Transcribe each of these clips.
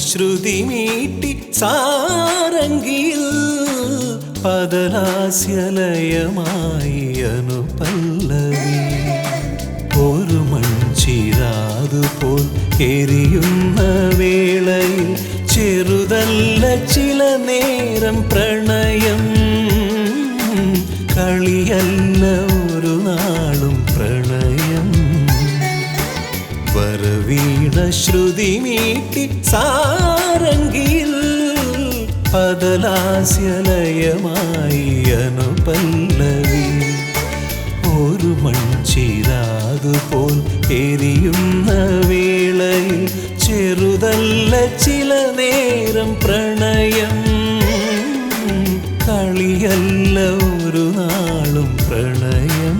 ശ്രുതി മീട്ടി സാരംഗിയിൽ പദലാസ്യലയമായി അനുപല്ലവി. ഒരു മൺചിരാതുപോൽ എരിയുന്ന വേളയിൽ ചെറുതല്ല ചില നേരം പ്രണയം. കളിയല്ല ഒരു നാളും പ്രണയം. വരവീണ ശ്രുതി മീട്ടി സാരംഗിയിൽ പദലാസ്യലയമായി അനുപല്ലവി. ഒരു മൺചിരാതുപോൽ എരിയുന്ന വേളയിൽ ചെറുതല്ല ചില നേരം പ്രണയം. കളിയല്ല ഒരു നാളും പ്രണയം.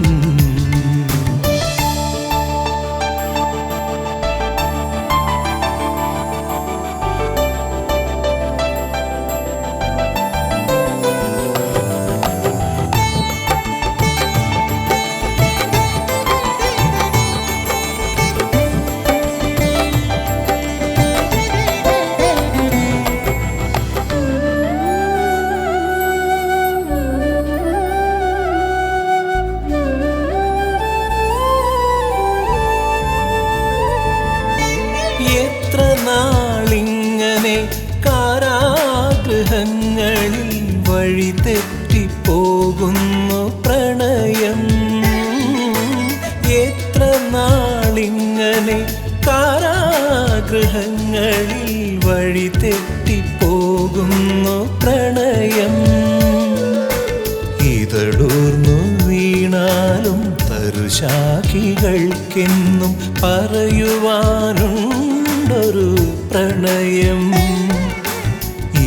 എത്ര നാളിങ്ങനെ കാരാഗൃഹങ്ങളിൽ വഴി തെറ്റിപ്പോകുന്നു പ്രണയം. എത്ര നാളിങ്ങനെ കാരാഗൃഹങ്ങളിൽ വഴി തെറ്റിപ്പോകുന്നു പ്രണയം. ഇതളൂർന്നു വീണാലും തരുശാഖികൾക്കെന്നും പറയുവാനുണ്ടൊരു പ്രണയം.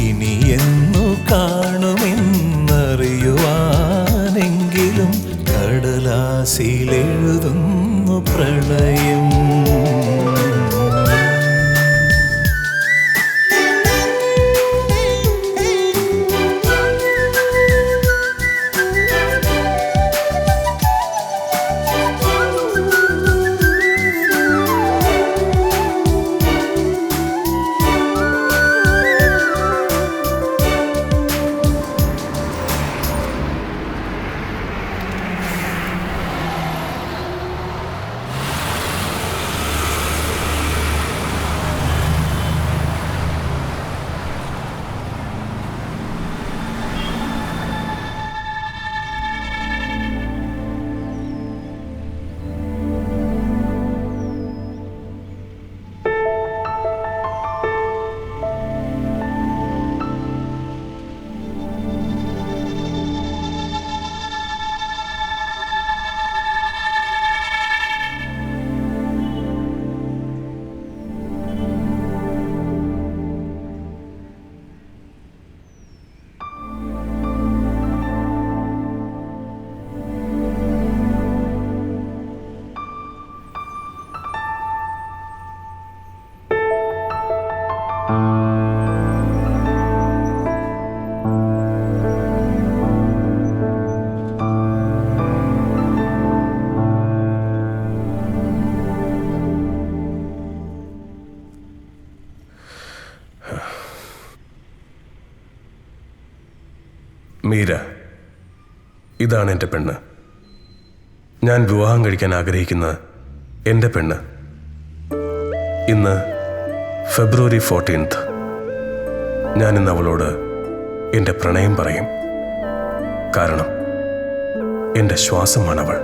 ഇനി എന്നു കാണുമെന്നറിയുവാനെങ്കിലും കടലാസിലെഴുതുന്നു പ്രണയം. മീര, ഇതാണ് എൻ്റെ പെണ്ണ്. ഞാൻ വിവാഹം കഴിക്കാൻ ആഗ്രഹിക്കുന്ന എൻ്റെ പെണ്ണ്. ഇന്ന് ഫെബ്രുവരി 14 ഞാനിന്ന് അവളോട് എൻ്റെ പ്രണയം പറയും. കാരണം എൻ്റെ ശ്വാസമാണവൾ.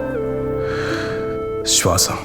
ശ്വാസം.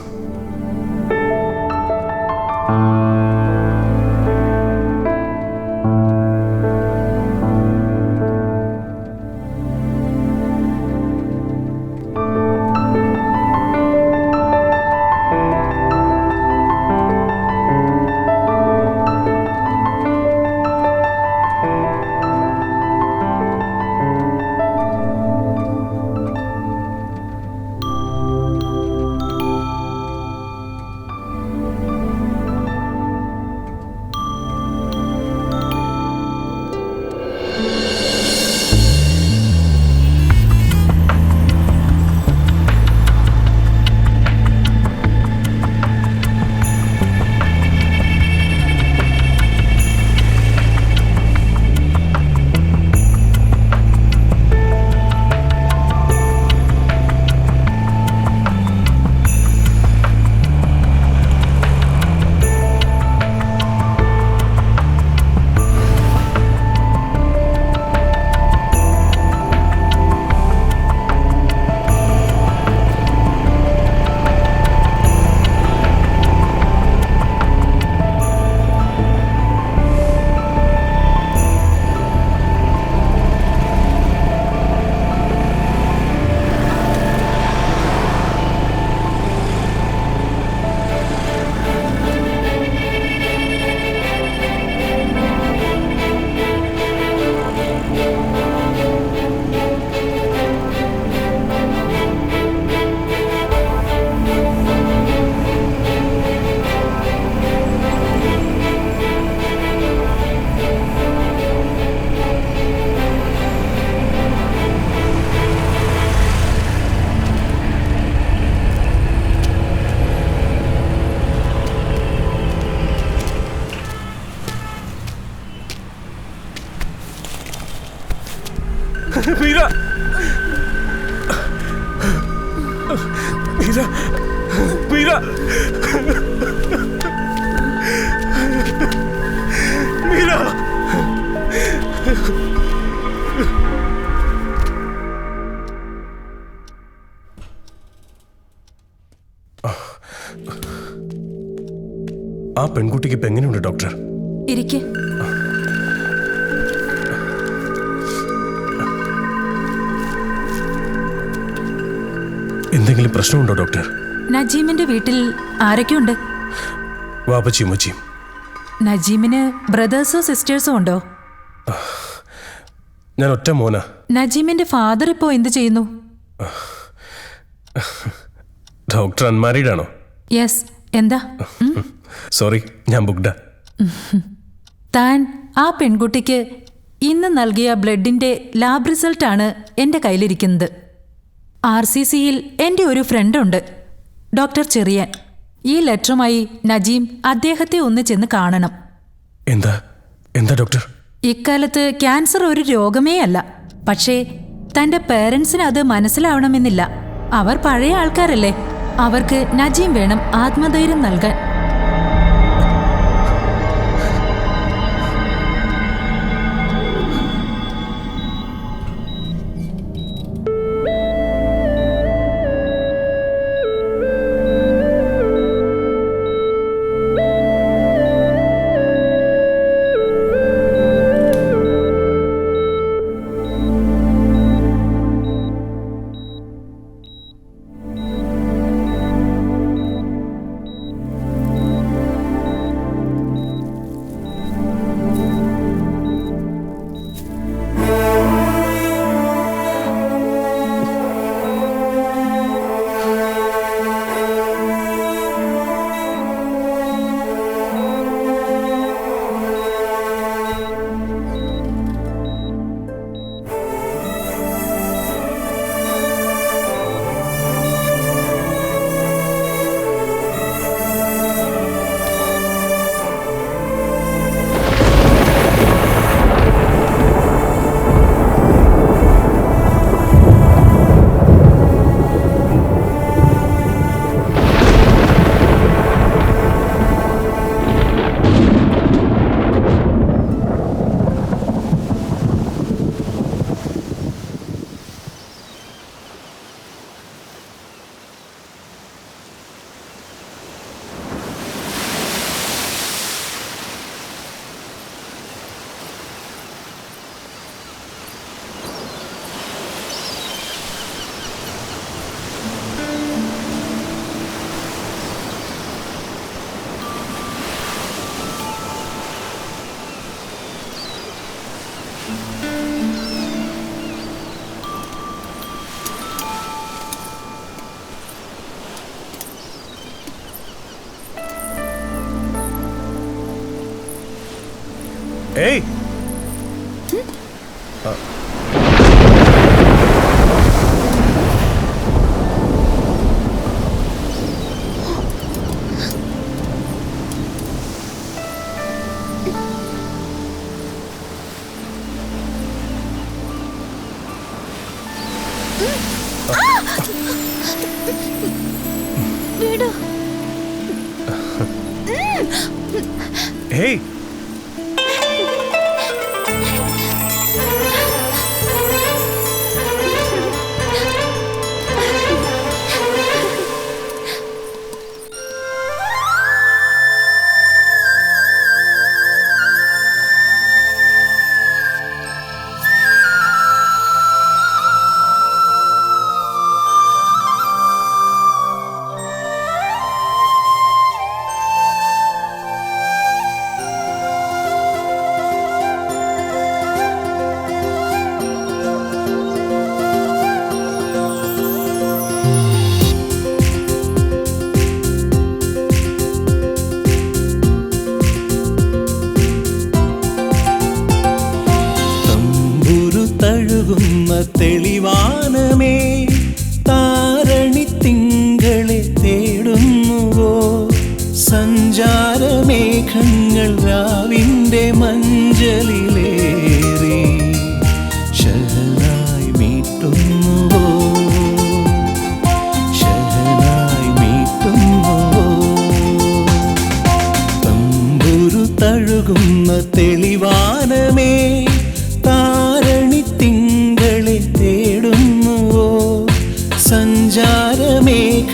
മീര മീര മീര മീര ആ പെൺകുട്ടിക്ക് ഇപ്പൊ എങ്ങനെയുണ്ട് ഡോക്ടർ? ഇരിക്കെ. എന്തെങ്കിലും പ്രശ്നമുണ്ടോ ഡോക്ടർ? നജീമിന്റെ വീട്ടിൽ ആരൊക്കെയുണ്ട്? വാപ്പച്ചിയും മച്ചിയും. നജീമിന് ബ്രദേഴ്സോ സിസ്റ്റേഴ്സോ ഉണ്ടോ? ഞാൻ ഒറ്റ മോനാ. നജീമിന്റെ ഫാദർ ഇപ്പോ എന്ത് ചെയ്യുന്നു? ഡോക്ടർ അൺമാരീഡ് ആണോ? യെസ്. എന്താ? സോറി, ഞാൻ ബുക്ക്ഡാ. താൻ ആ പെൺകുട്ടിക്ക് ഇന്ന് നൽകിയ ബ്ലഡിന്റെ ലാബ് റിസൾട്ടാണ് എൻ്റെ കയ്യിലിരിക്കുന്നത്. RCCയിൽ എൻ്റെ ഒരു ഫ്രണ്ടുണ്ട്, ഡോക്ടർ ചെറിയാൻ. ഈ ലെറ്ററുമായി നജീം അദ്ദേഹത്തെ ഒന്ന് ചെന്ന് കാണണം. എന്താ എന്താ ഡോക്ടർ? ഇക്കാലത്ത് ക്യാൻസർ ഒരു രോഗമേ അല്ല. പക്ഷേ തൻ്റെ പേരൻസിന് അത് മനസ്സിലാവണമെന്നില്ല. അവർ പഴയ ആൾക്കാരല്ലേ. അവർക്ക് നജീം വേണം ആത്മധൈര്യം നൽകാൻ. ഏയ്, ഏയ്, തെളിവാനമേ താരണി തിങ്കളെ തേടുന്നുവോ? സഞ്ചാരമേഘങ്ങൾ രാവിൻ്റെ മഞ്ചലിലേറി ശരണായി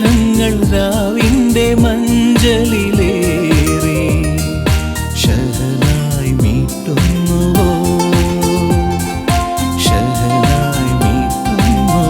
മേഘങ്ങൾ രാവിൻ്റെ മഞ്ചലിലേറി ശഹനായി മീട്ടുന്നുവോ, ശഹനായി മീട്ടുന്നുവോ.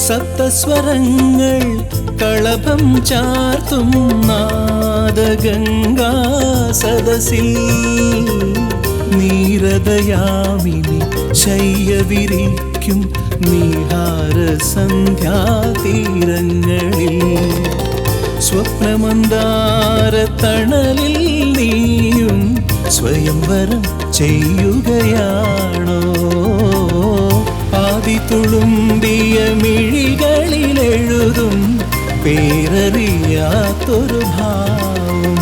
സപ്തസ്വരങ്ങൾ കളഭം ചാർത്തും നാദഗംഗാ സദസിൽ നീരദയാമിനി ശയ്യവിരിക്കും നീഹാര സന്ധ്യാതീരങ്ങളിൽ സ്വപ്നമന്ദാര തണലിൽ നീയും സ്വയംവരം ചെയ്യുകയാണോ? ആദി തുളുമ്പിയ മിഴികളിലെഴുതും പേരറിയാത്തൊരു ഭാവം.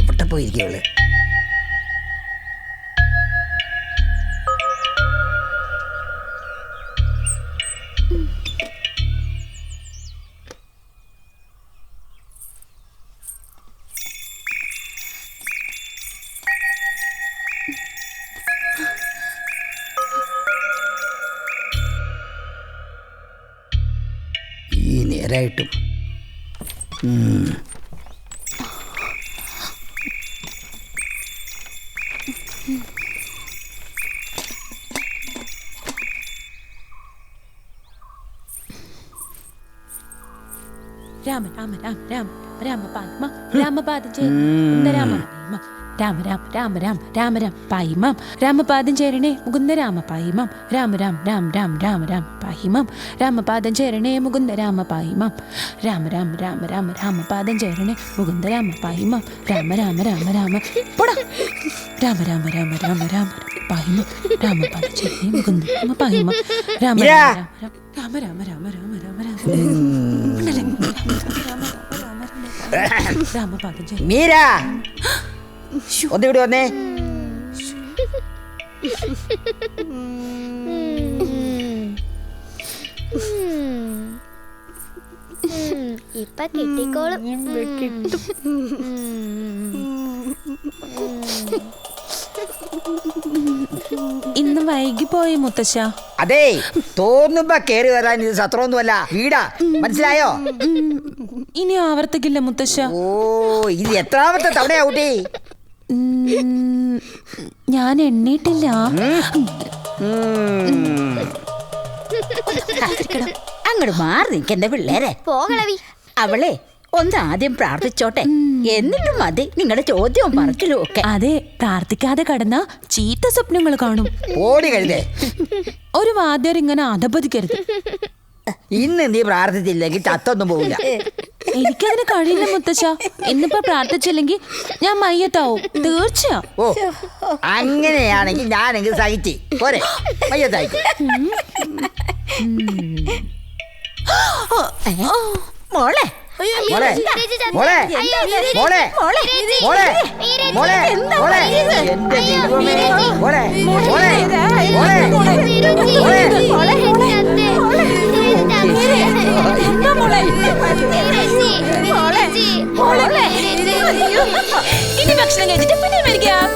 എവിടെ പോയിരിക്കുള്ളു? ഈ നേരായിട്ടും രാമ രാമ രാമ രാമ രാമപാദമ രാമപാദം ചേരണേ രാമ രാമ രാമ രാമ രാമ രാമ രാമ പായിമാം രാമപാദം ചേരണേ മുകുന്ദ രാമ പായിമാം രാമ രാമ രാമ രാമ രാമ രാമ പായിമാം രാമപാദം ചേരണേ മുകുന്ദ രാമ പായിമാം രാമ രാമ രാമ രാമ രാമപാദം ചേരണേ മുകുന്ദ രാമ പായിമാം രാമ രാമ രാമ രാമ പോടാ രാമ രാമ രാമ രാമ രാമ പായിമാം രാമപാദം ചേരണേ മുകുന്ദ രാമ പായിമാം രാമ രാമ രാമ രാമ രാമ രാമ രാമ രാമ രാമപാദം ചേരണേ മീര ഒന്നിവിടെ വന്നേ. ഇപ്പൊ കിട്ടിക്കോളും. ഇന്ന് വൈകി പോയി മുത്തശ്ശ. അതെ, തോന്നുമ്പോ കേറി വരാൻ ഇത് സത്രമൊന്നുമല്ല, വീടാ. മനസ്സിലായോ? ഇനി ആവർത്തിക്കില്ല മുത്തശ്ശ. ഓ, ഇത് എത്രാമത്തെ തവണയാ കുട്ടി? ഞാൻ എണ്ണീട്ടില്ല. അങ്ങോട്ട് മാറി നിൽക്കണ്ട പിള്ളേരെ. പോകളവി. അവളെ ഒന്ന് ആദ്യം പ്രാർത്ഥിച്ചോട്ടെ, എന്നിട്ടും മതി നിങ്ങളുടെ ചോദ്യവും പറച്ചിലും ഒക്കെ. അതെ, പ്രാർത്ഥിക്കാതെ കടന്ന ചീത്ത സ്വപ്നങ്ങൾ കാണും. ഓടി കഴുതേ, ഒരു വാദ്യർ ഇങ്ങനെ അധപതിക്കരുത്. ഇന്ന് നീ പ്രാർത്ഥിച്ചില്ലെങ്കിൽ ചത്തൊന്നും പോവില്ല. എനിക്കതിന് കഴിയില്ല മുത്തശ്ശ. ഇന്നിപ്പോ പ്രാർത്ഥിച്ചില്ലെങ്കിൽ ഞാൻ മയ്യത്താവും, തീർച്ചയാ. ഓ, അങ്ങനെയാണെങ്കിൽ ഞാനെങ്കിൽ സഹിച്ച് പോരെ, മയ്യത്തായിക്കോ. മോളെ മോളെ മോളെ മോളെ മോളെ മോളെ മോളെ എന്റെ ദൈവമേ, മോളെ മോളെ മോളെ ഇനി ഭക്ഷണം കഴിച്ചിട്ട് പിന്നെ മേടിക്കാം.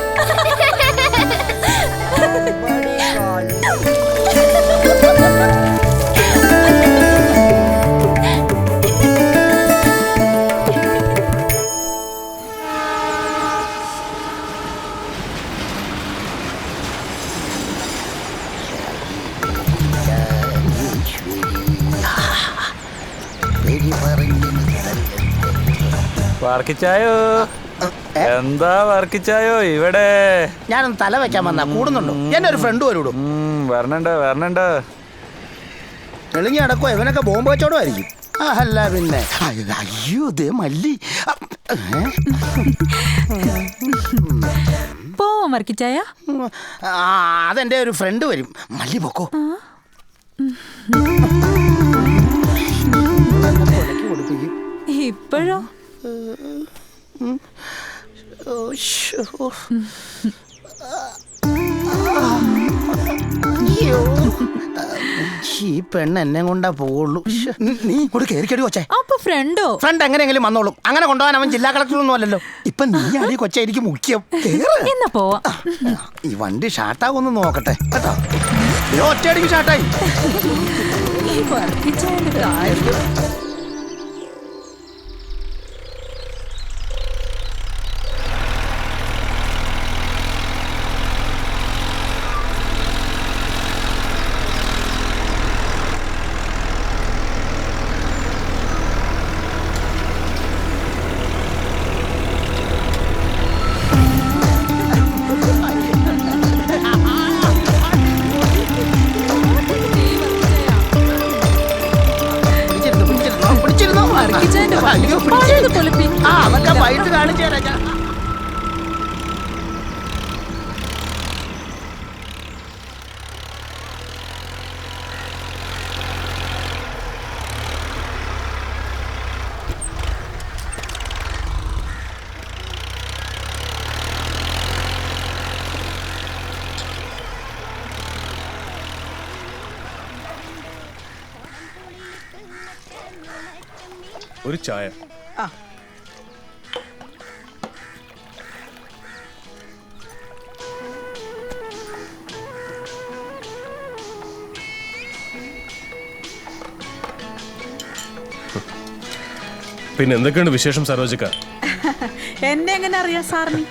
പാർക്കിച്ചായോ? എന്താ വർക്കിച്ചായോ ഇവിടെ? ഞാനൊന്ന് തല വെക്കാൻ വന്നാ കൂടുന്നുണ്ടോ? എന്റെ ഒരു ഫ്രണ്ട് വരൂടും. വരണുണ്ട്. തെളിഞ്ഞി അടക്കോ ഇവനൊക്കെ ബോംബ് വെച്ചോടുമായിരിക്കും. അല്ല പിന്നെ അയ്യോ ദേ മല്ലി. പോവാം വർക്കിച്ചായ. അതെന്റെ ഒരു ഫ്രണ്ട് വരും. മല്ലി പൊക്കോ. ഇപ്പോഴോ? ഈ പെണ്ണ് എന്നെ കൊണ്ടാ പോവുള്ളൂ. നീ ഇങ്ങോട്ട് കയറി കൊച്ചേ. അപ്പൊ ഫ്രണ്ടോ? ഫ്രണ്ട് എങ്ങനെയെങ്കിലും വന്നോളും. അങ്ങനെ കൊണ്ടുപോകാൻ അവൻ ജില്ലാ കളക്ടറൊന്നും അല്ലല്ലോ. ഇപ്പൊ നീ അടി കൊച്ച എനിക്ക് മുഖ്യം. എന്നാ പോവാ. ഈ വണ്ടി ഷാർട്ടാവൊന്ന് നോക്കട്ടെ കേട്ടോ. ഒറ്റയടിക്ക് ഷാർട്ടായി. ഈ വർക്കിച്ചായന്റെ കാര്യം. അതൊക്കെ വൈകിട്ട് കാണിച്ചു തരാം. ഒരു ചായ. പിന്നെ എന്തൊക്കെയുണ്ട് വിശേഷം സരോജക്ക? എന്നെ എങ്ങനെ അറിയാം സാറിന്?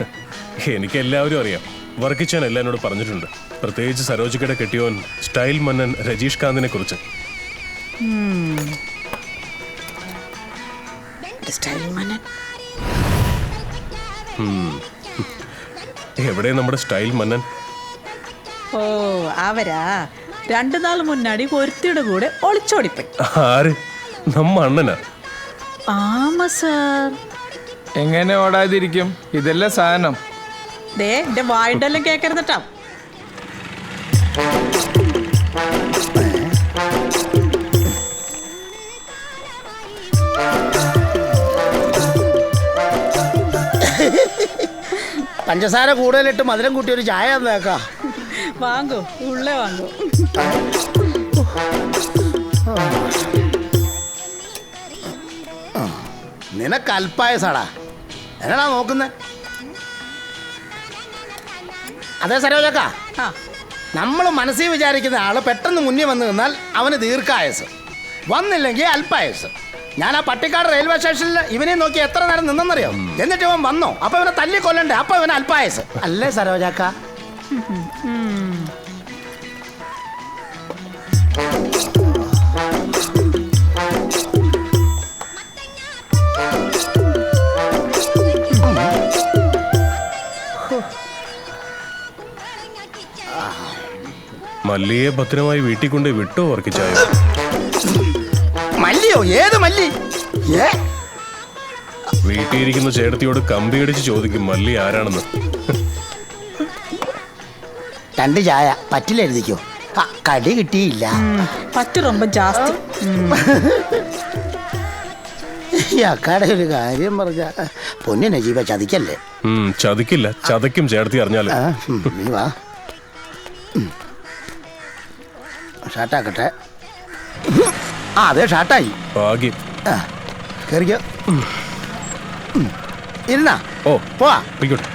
എനിക്ക് എല്ലാവരും അറിയാം. വർക്കിച്ചാൻ എല്ലാം എന്നോട് പറഞ്ഞിട്ടുണ്ട്. പ്രത്യേകിച്ച് സരോജിക്കയുടെ കെട്ടിയോൻ സ്റ്റൈൽ മന്നൻ രജീഷ് കാന്തിനെ കുറിച്ച്. എവിടെ നമ്മുടെ സ്റ്റൈൽ മന്നൻ? ഓ അവരാ 2 നാൾ മുന്നാടി ഒരുത്തിയുടെ കൂടെ ഒളിച്ചോടിപ്പോയി. ആര്? നമ്മ അണ്ണനാ? ആമാ സാർ. എങ്ങനെ ഓടാതിരിക്കും? ഇതെല്ലാം സാധനം. ദേ എന്റെ വായിട്ടെല്ലാം കേക്കരുതട്ടാ. പഞ്ചസാര കൂടുതലിട്ട് മധുരം കൂട്ടി ഒരു ചായ തന്നേക്കാ. വാങ്ങോ, ഉള്ളേ വാങ്ങോ. നിനക്ക് അൽപ്പായസാടാ. എന്നാ നോക്കുന്നേ? അതെ സരോജക്ക, നമ്മൾ മനസ്സിൽ വിചാരിക്കുന്ന ആള് പെട്ടെന്ന് മുന്നിൽ വന്ന് നിന്നാൽ അവന് ദീർഘായസ്, വന്നില്ലെങ്കിൽ അൽപ്പായസ്. ഞാൻ ആ പട്ടിക്കാട് റെയിൽവേ സ്റ്റേഷനിൽ ഇവനെ നോക്കി എത്ര നേരം നിന്നെന്നറിയോ? എന്നിട്ട് ഇവൻ വന്നോ, അപ്പൊ ഇവനെ തല്ലിക്കൊല്ലണ്ടേ, അപ്പൊ ഇവന് അൽപ്പായസ് അല്ലേ സരോജക്ക? മല്ലിയെ ഭദ്രമായി വീട്ടിൽ കൊണ്ട് വിട്ടോ വർക്കിച്ചായോ? മല്ലിയോ? ഏത് മല്ലി? വീട്ടിലിരിക്കുന്ന ചേട്ടത്തിയോട് കമ്പിയടിച്ച് ചോദിക്കും മല്ലി ആരാണെന്ന്. 2 ചായ പറ്റില്ല എഴുതിക്കോ. കടി കിട്ടിയില്ല. പറ്റ് ரொம்ப ജാസ്തി. ഈ അക്കാടെ ഒരു കാര്യം പറഞ്ഞ പൊന്നിനെ ജീവ ചതിക്കല്ലേ. ചതിക്കില്ല, ചതയ്ക്കും ചേട്ടത്തി അറിഞ്ഞാല്. നീ വാ, ഷാർട്ടാക്കട്ടെ. അതെ ഷാർട്ടായി. ഭാഗ്യം. കയറിക്കോ. ഇരുന്നാ? ഓ പോവാ. പോയിക്കോട്ടെ.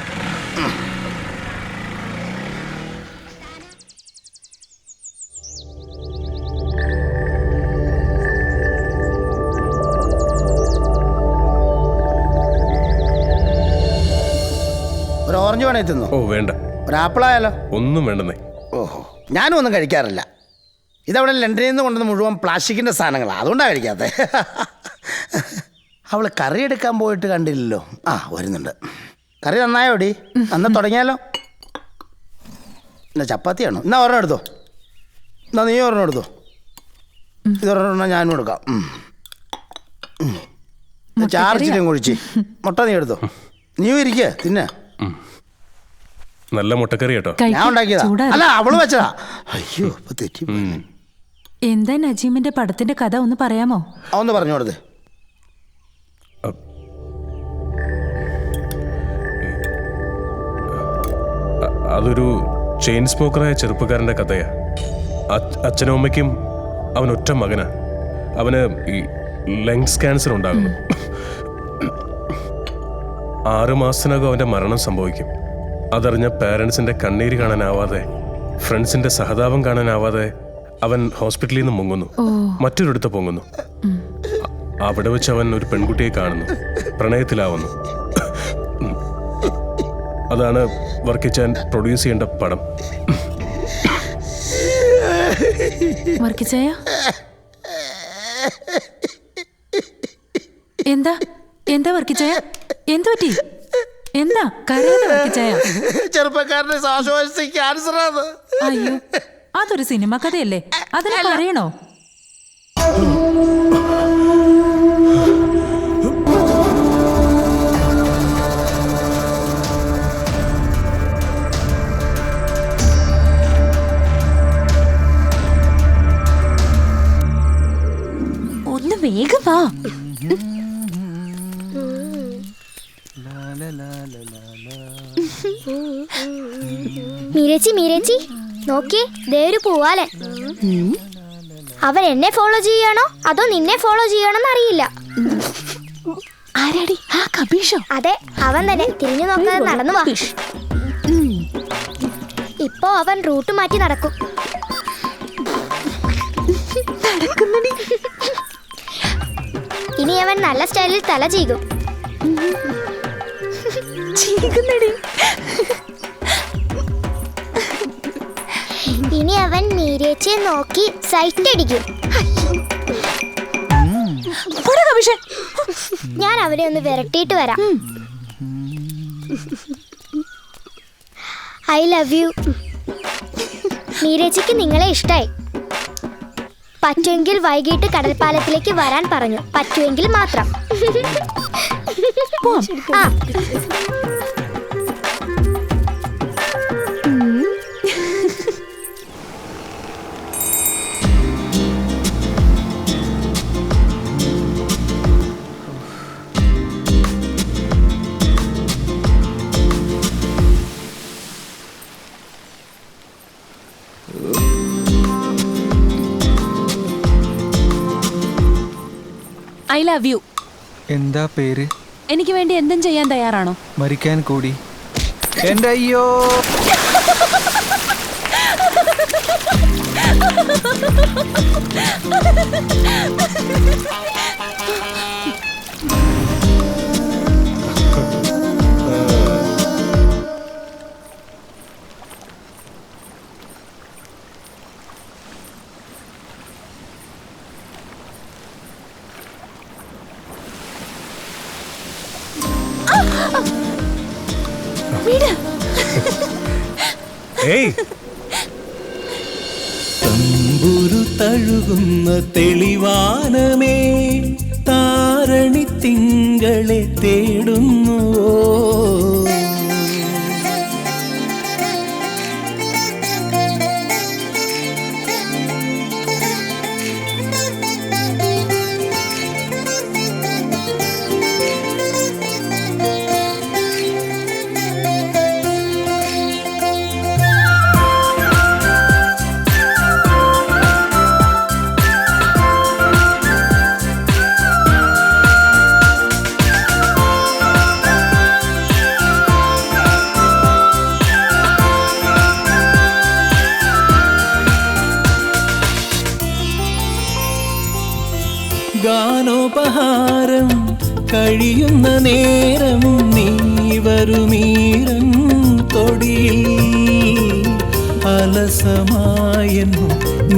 ഒരു ഓറഞ്ച് വേണേ തിന്നോ? ഓ വേണ്ട. ഒരു ആപ്പിളായാലോ? ഒന്നും വേണ്ടെന്നേ. ഓഹോ, ഞാനും ഒന്നും കഴിക്കാറില്ല. ഇതവിടെ ലണ്ടനിൽ നിന്ന് കൊണ്ടുവന്ന് മുഴുവൻ പ്ലാസ്റ്റിക്കിൻ്റെ സാധനങ്ങളാണ്, അതുകൊണ്ടാണ് കഴിക്കാത്തത്. അവൾ കറി എടുക്കാൻ പോയിട്ട് കണ്ടില്ലല്ലോ. വരുന്നുണ്ട്. കറി നന്നായോടി? അന്ന് തുടങ്ങിയാലോ? എന്നാ ചപ്പാത്തിയാണോ? എന്നാ ഒരെണ്ണം എടുത്തോ. എന്നാ നീ ഒരെണ്ണം എടുത്തോ. ഇതൊരെണ്ണം ഞാനും എടുക്കാം. ചാർച്ചിട്ടും കുഴിച്ച് മുട്ട നീ എടുത്തോ. നീ ഇരിക്കുക തിന്നെ. നല്ല മുട്ടക്കറി കേട്ടോ. ഞാൻ ഉണ്ടാക്കിയതാ. അല്ല അവള് വെച്ചതാ. അയ്യോ തെറ്റി. എന്താ നജീമിന്റെ പടത്തിന്റെ കഥ ഒന്ന് പറയാമോ? ഒന്ന് പറഞ്ഞു കൊടുത്തേ. അതൊരു ചെയിൻ സ്മോക്കറായ ചെറുപ്പക്കാരൻ്റെ കഥയാ. അച്ഛനും അമ്മയ്ക്കും അവൻ ഒറ്റ മകനാ. അവന് ഈ ലങ്സ് ക്യാൻസർ ഉണ്ടാകുന്നു. 6 മാസത്തിനകം അവൻ്റെ മരണം സംഭവിക്കും. അതറിഞ്ഞ പാരൻസിൻ്റെ കണ്ണീര് കാണാനാവാതെ, ഫ്രണ്ട്സിൻ്റെ സഹതാപം കാണാനാവാതെ അവൻ ഹോസ്പിറ്റലിൽ നിന്ന് മുങ്ങുന്നു. മറ്റൊരിടത്ത് പൊങ്ങുന്നു. അവിടെ വെച്ച് അവൻ ഒരു പെൺകുട്ടിയെ കാണുന്നു, പ്രണയത്തിലാവുന്നു. അതാണ് വർക്കിച്ചാൻ പ്രൊഡ്യൂസ് ചെയ്യേണ്ട പടം. വർക്കിച്ചായ എന്താ എന്താ വർക്കിച്ചായ? എന്തു പറ്റി? എന്താ കരയാതെ വർക്കിച്ചായ? ചെറുപ്പക്കാരന്റെ ശ്വാസകോശത്തിൽ ക്യാൻസറാണ്. അയ്യോ, അതൊരു സിനിമ കഥയല്ലേ, അതിനെ പറയണോ? ഒന്ന് വേഗം വാ. മീരേച്ചി നോക്കിയേ, ദേ ഒരു പൂവാലൻ. അവൻ എന്നെ ഫോളോ ചെയ്യണോ അതോ നിന്നെ ഫോളോ ചെയ്യണോന്ന് അറിയില്ല. ആരാടി? ആ കബീഷോ? അതെ, അവൻ തന്നെ. തിരിഞ്ഞു നോക്കാതെ നടന്നു വാ. ഇപ്പോ അവൻ റൂട്ട് മാറ്റി നടക്കും. ഇനി അവൻ നല്ല സ്റ്റൈലിൽ തല ചീകും. ഇനി അവൻ മീരേച്ചിയെ നോക്കി സൈറ്റ് അടിക്കും. ഞാൻ അവനെ ഒന്ന് വിരട്ടിയിട്ട് വരാം. I love U. മീരേച്ചിക്ക് നിങ്ങളെ ഇഷ്ടായി. പറ്റുമെങ്കിൽ വൈകിട്ട് കടൽപ്പാലത്തിലേക്ക് വരാൻ പറഞ്ഞു. പറ്റുമെങ്കിൽ മാത്രം. ആ ഐ ലവ് യു. എന്താ പേര്? എനിക്ക് വേണ്ടി എന്തും ചെയ്യാൻ തയ്യാറാണോ? മരിക്കാൻ കൂടി. എന്റെ അയ്യോ. തമ്പുരു തഴുകുന്ന തെളിവാനമേ, താരണി തിങ്കളെ തേടുന്നുവോ? ഗാനോപഹാരം കഴിയുന്ന നേരം നീ വരുമീരൻ തൊടിയിൽ അലസമായെന്നു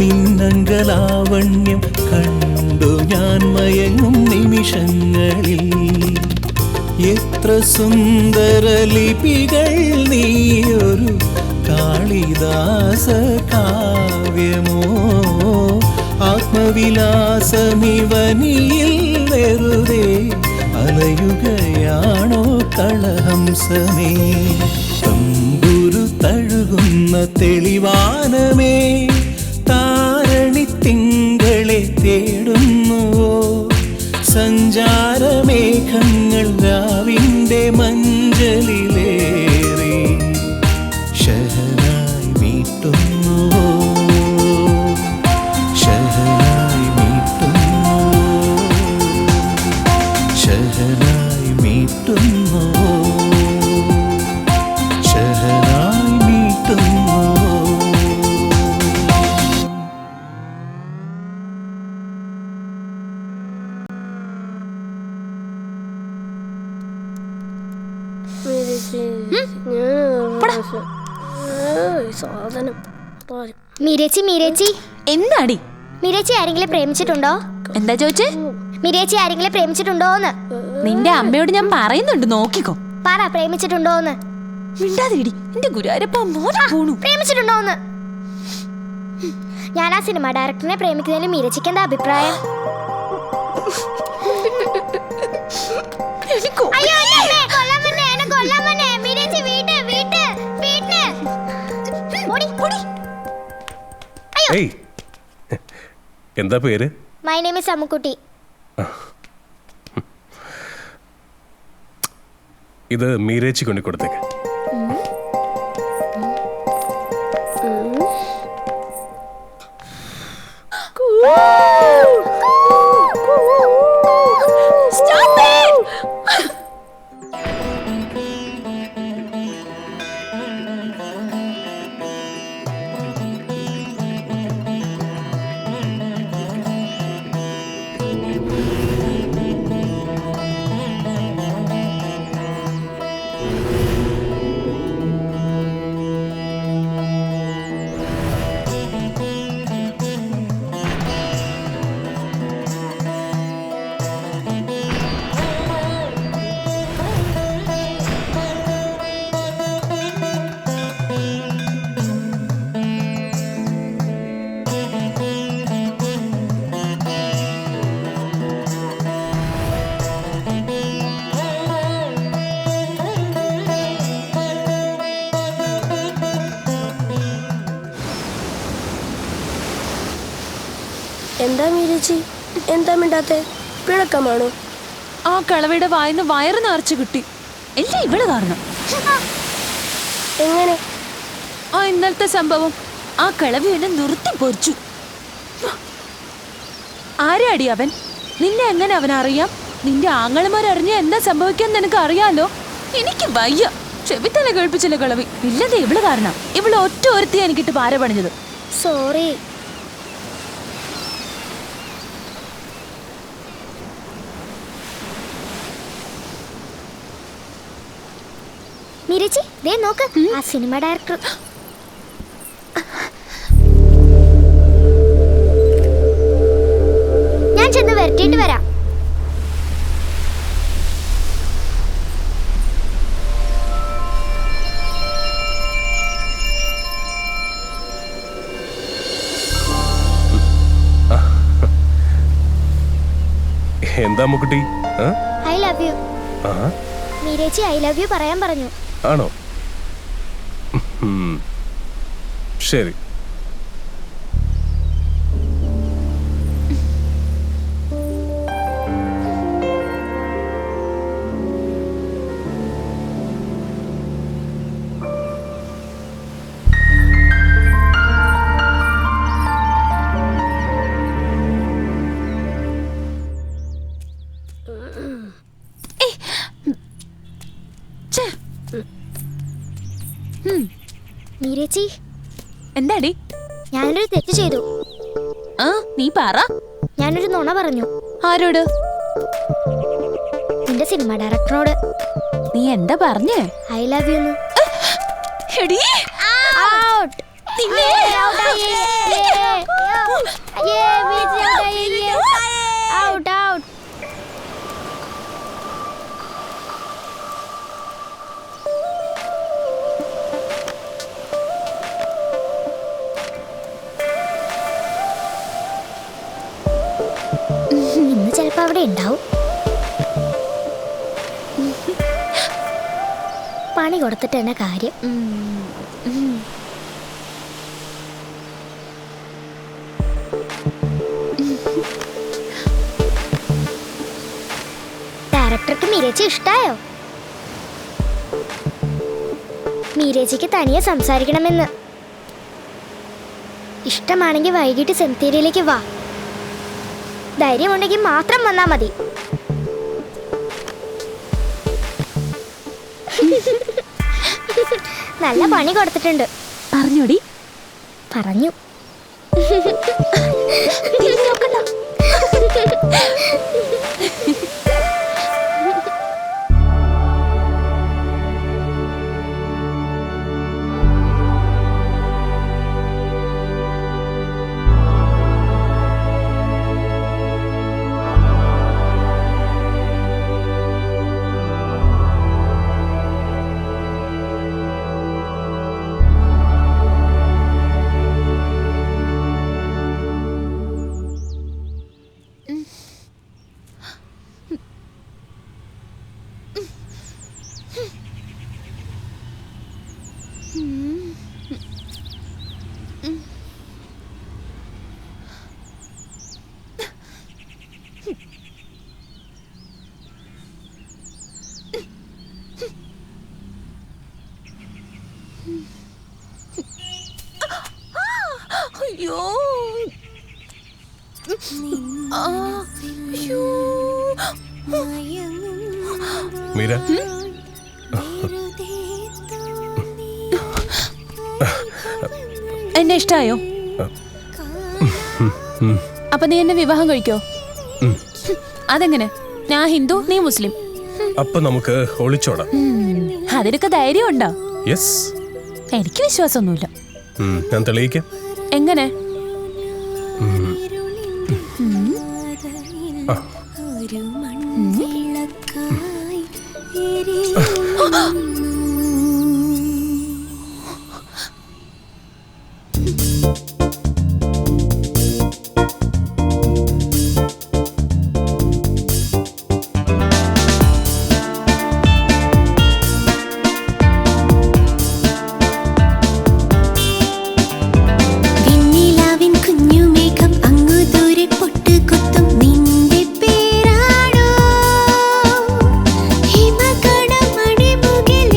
നിന്നങ്കലാവണ്യം കണ്ടു ഞാൻ മയങ്ങും നിമിഷങ്ങളിൽ എത്ര സുന്ദര ലിപികൾ നീയൊരു കാളിദാസ കാവ്യമോ ആത്മവിലാസമിവനിയിൽ വെറുതെ അലയുകയാണോ കളഹംസമേ തമ്പുരു തഴുകുന്ന തെളിവാനമേ താരണി തിങ്കളെ തേടുന്നുവോ സഞ്ചാരമേഘങ്ങൾ രാവിൻ്റെ മഞ്ചലിലേറി ശഹനായി മീട്ടുന്നുവോ ശഹനായി മീട്ടുന്നുവോ ശഹനായി മീട്ടുന്നുവോ ശഹനായി മീട്ടുന്നുവോ മീരേച്ചി എന്താടി മീരേച്ചി ആരെങ്കിലും പ്രേമിച്ചിട്ടുണ്ടോ? എന്താ ചോദിച്ചേ? മീരേച്ചി ആരെങ്കിലും പ്രേമിച്ചിട്ടുണ്ടോന്ന്? നിന്റെ അമ്മയോട് ഞാൻ പറയുന്നുണ്ട്, നോക്കിക്കോ. പറ, പ്രേമിച്ചിട്ടുണ്ടോന്ന്? മിണ്ടാതിരിടി, എന്റെ ഗുരുവായൂരപ്പ മോനെ പോണു. പ്രേമിച്ചിട്ടുണ്ടോന്ന്? ഞാൻ ആ സിനിമ ഡയറക്ടറിനെ പ്രേമിക്കുന്നതിൽ മീരച്ചിക്ക് എന്താ അഭിപ്രായം? അയ്യോ, എന്നെ കൊല്ലാൻ വന്നേ, എന്നെ കൊല്ലാൻ വന്നേ. മീരച്ചി വീട്ടിന്. ഏയ് എന്താ പേര്? My name is Ammukutty. ഇത് മീരേച്ചി കൊണ്ടു കൊടുത്തേക്ക്. എന്താ മീരച്ചി, എന്താ മിണ്ടാത്തെ? പിണക്കമാണോ? ആ കളവയുടെ വായിന്ന് വയറ് നിറച്ചു കിട്ടി. എല്ലാം ഇവള് കാരണം. എങ്ങനെ? ആ ഇന്നലത്തെ സംഭവം ആ കളവി എന്നെ നിർത്തി പൊരിച്ചു. ആരാടി അവൻ? നിന്നെ എങ്ങനെ അവനറിയാം? നിന്റെ ആങ്ങളമാരറിഞ്ഞ എന്താ സംഭവിക്കാന്ന് നിനക്ക് അറിയാലോ. എനിക്ക് വയ്യ. ചെവിത്തല കേൾപ്പിച്ചില്ല കളവി. ഇല്ലതേ ഇവള് കാരണം. ഇവള് ഒറ്റ ഒരുത്തിയാ എനിക്കിട്ട് പാര പണിഞ്ഞത്. സോറി. മീരച്ചി, ദേ നോക്ക്, ആ സിനിമ ഡയറക്ടർ. ഞാൻ ചെന്ന് വരട്ടിയിട്ട് വരാം. എന്താ മുക്കുട്ടി? I love you. മീരച്ചി ഐ ലവ് യു പറയാൻ പറഞ്ഞു. ആണോ? ശരി. മീരച്ചി, എന്താടി? ഞാനൊരു തെറ്റ് ചെയ്തു. ആ, നീ പറ. ഞാനൊരു നുണ പറഞ്ഞു. ആരോട്? നിന്റെ സിനിമ ഡയറക്ടറോട്. നീ എന്താ പറഞ്ഞേ? I love U. അവിടെ ഉണ്ടാവും. പണി കൊടുത്തിട്ട് തന്നെ കാര്യം. ഡയറക്ടർക്ക് മീരേച്ചി ഇഷ്ടായോ? മീരേച്ചിക്ക് തനിയെ സംസാരിക്കണമെന്ന്. ഇഷ്ടമാണെങ്കിൽ വൈകിട്ട് സെമിത്തേരിയിലേക്ക് വാ. ധൈര്യമുണ്ടെങ്കിൽ മാത്രം വന്നാ മതി. നല്ല പണി കൊടുത്തിട്ടുണ്ട്. പറഞ്ഞോടി. പറഞ്ഞു. അയ്യോ മീര, എന്നെ ഇഷ്ടായോ? അപ്പൊ നീ എന്നെ വിവാഹം കഴിക്കോ? അതെങ്ങനെ? ഞാൻ ഹിന്ദു, നീ മുസ്ലിം. അപ്പൊ നമുക്ക് ഒളിച്ചോടാം. അതിനൊക്കെ ധൈര്യം ഉണ്ടോ? യെസ്. എനിക്ക് വിശ്വാസമൊന്നുമില്ല. ഞാൻ തെളിയിക്കാം. എങ്ങനെ? ഹിമകണമണിമുകിൽ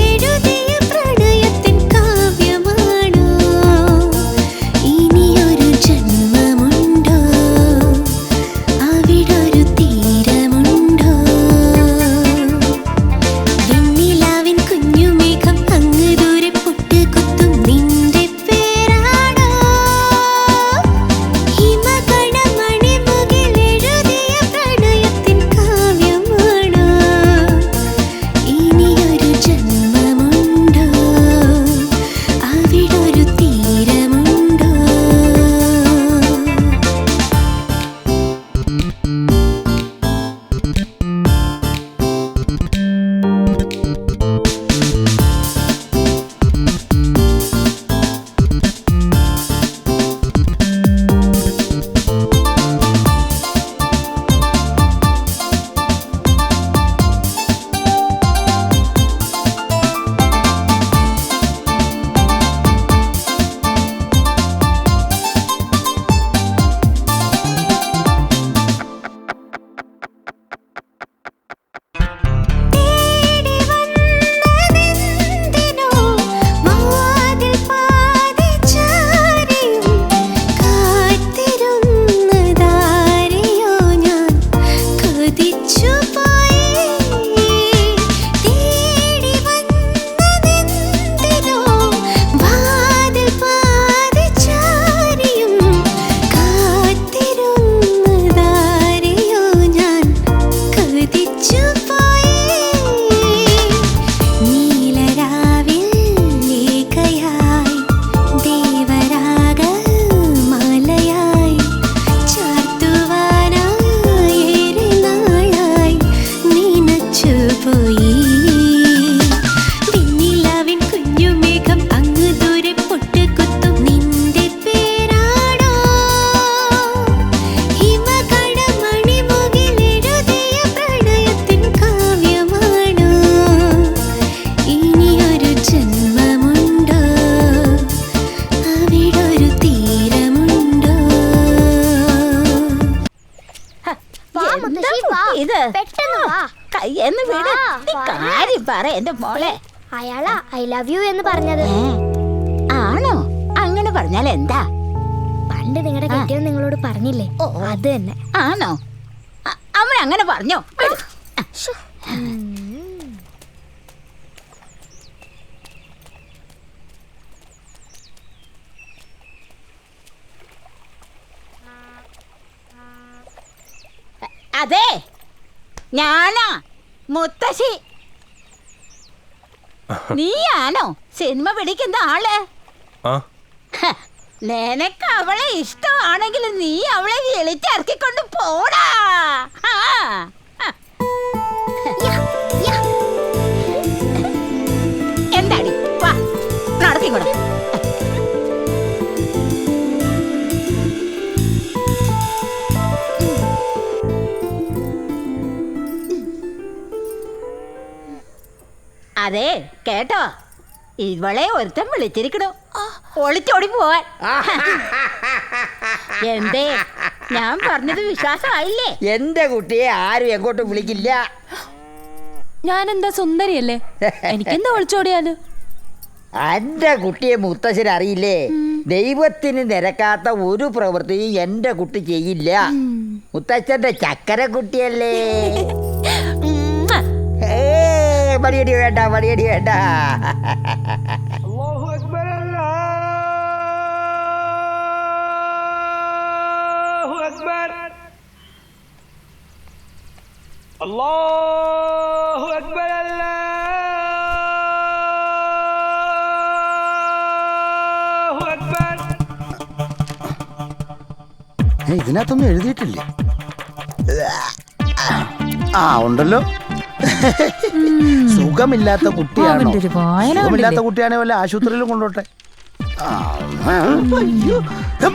എന്ന് വീട് കാര്യം പറ എന്റെ മോളെ. അയാളാ ഐ ലവ് യു എന്ന് പറഞ്ഞത്. ആണോ? അങ്ങനെ പറഞ്ഞാൽ എന്താ? പണ്ട് നിങ്ങളുടെ കെട്ടിയോ നിങ്ങളോട് പറഞ്ഞില്ലേ, അത് തന്നെ. ആണോ? അവൻ അങ്ങനെ പറഞ്ഞോ? അതെ, ഞാനാ മുത്തശ്ശി. നീയാണോ സിനിമ പിടിക്കുന്ന ആള്? നിനക്ക് അവളെ ഇഷ്ടമാണെങ്കിൽ നീ അവളെ വിളിച്ചിറക്കിക്കൊണ്ട് പോടാ. എന്താടി, വാ നടത്തിക്കൂടെ. അതെ കേട്ടോ, ഇവളെ ഒരുത്തൻ വിളിച്ചിരിക്കണു ഒളിച്ചോടി പോവാൻ. എന്തേ, ഞാൻ പറഞ്ഞത് വിശ്വാസമായില്ലേ? എന്റെ കുട്ടിയെ ആരും എങ്ങോട്ടും വിളിക്കില്ല. ഞാനെന്താ സുന്ദരിയല്ലേ, എനിക്കെന്താ ഒളിച്ചോടിയാല്? എന്റെ കുട്ടിയെ മുത്തശ്ശന് അറിയില്ലേ? ദൈവത്തിന് നിരക്കാത്ത ഒരു പ്രവൃത്തിയും എന്റെ കുട്ടി ചെയ്യില്ല. മുത്തച്ഛന്റെ ചക്കര കുട്ടിയല്ലേ. മടിയടി വേണ്ട, മടിയടി വേണ്ട. അല്ലാഹു അക്ബർ, അല്ലാഹു അക്ബർ, അല്ലാഹു അക്ബർ, അല്ലാഹു അക്ബർ. ഇതിനകത്തൊന്നും എഴുതിയിട്ടില്ലേ? ആ ഉണ്ടല്ലോ. സുഖമില്ലാത്ത കുട്ടിയാണോ? സുഖമില്ലാത്ത കുട്ടിയാണെ വല്ല ആശുപത്രിയിലും കൊണ്ടോട്ടെ.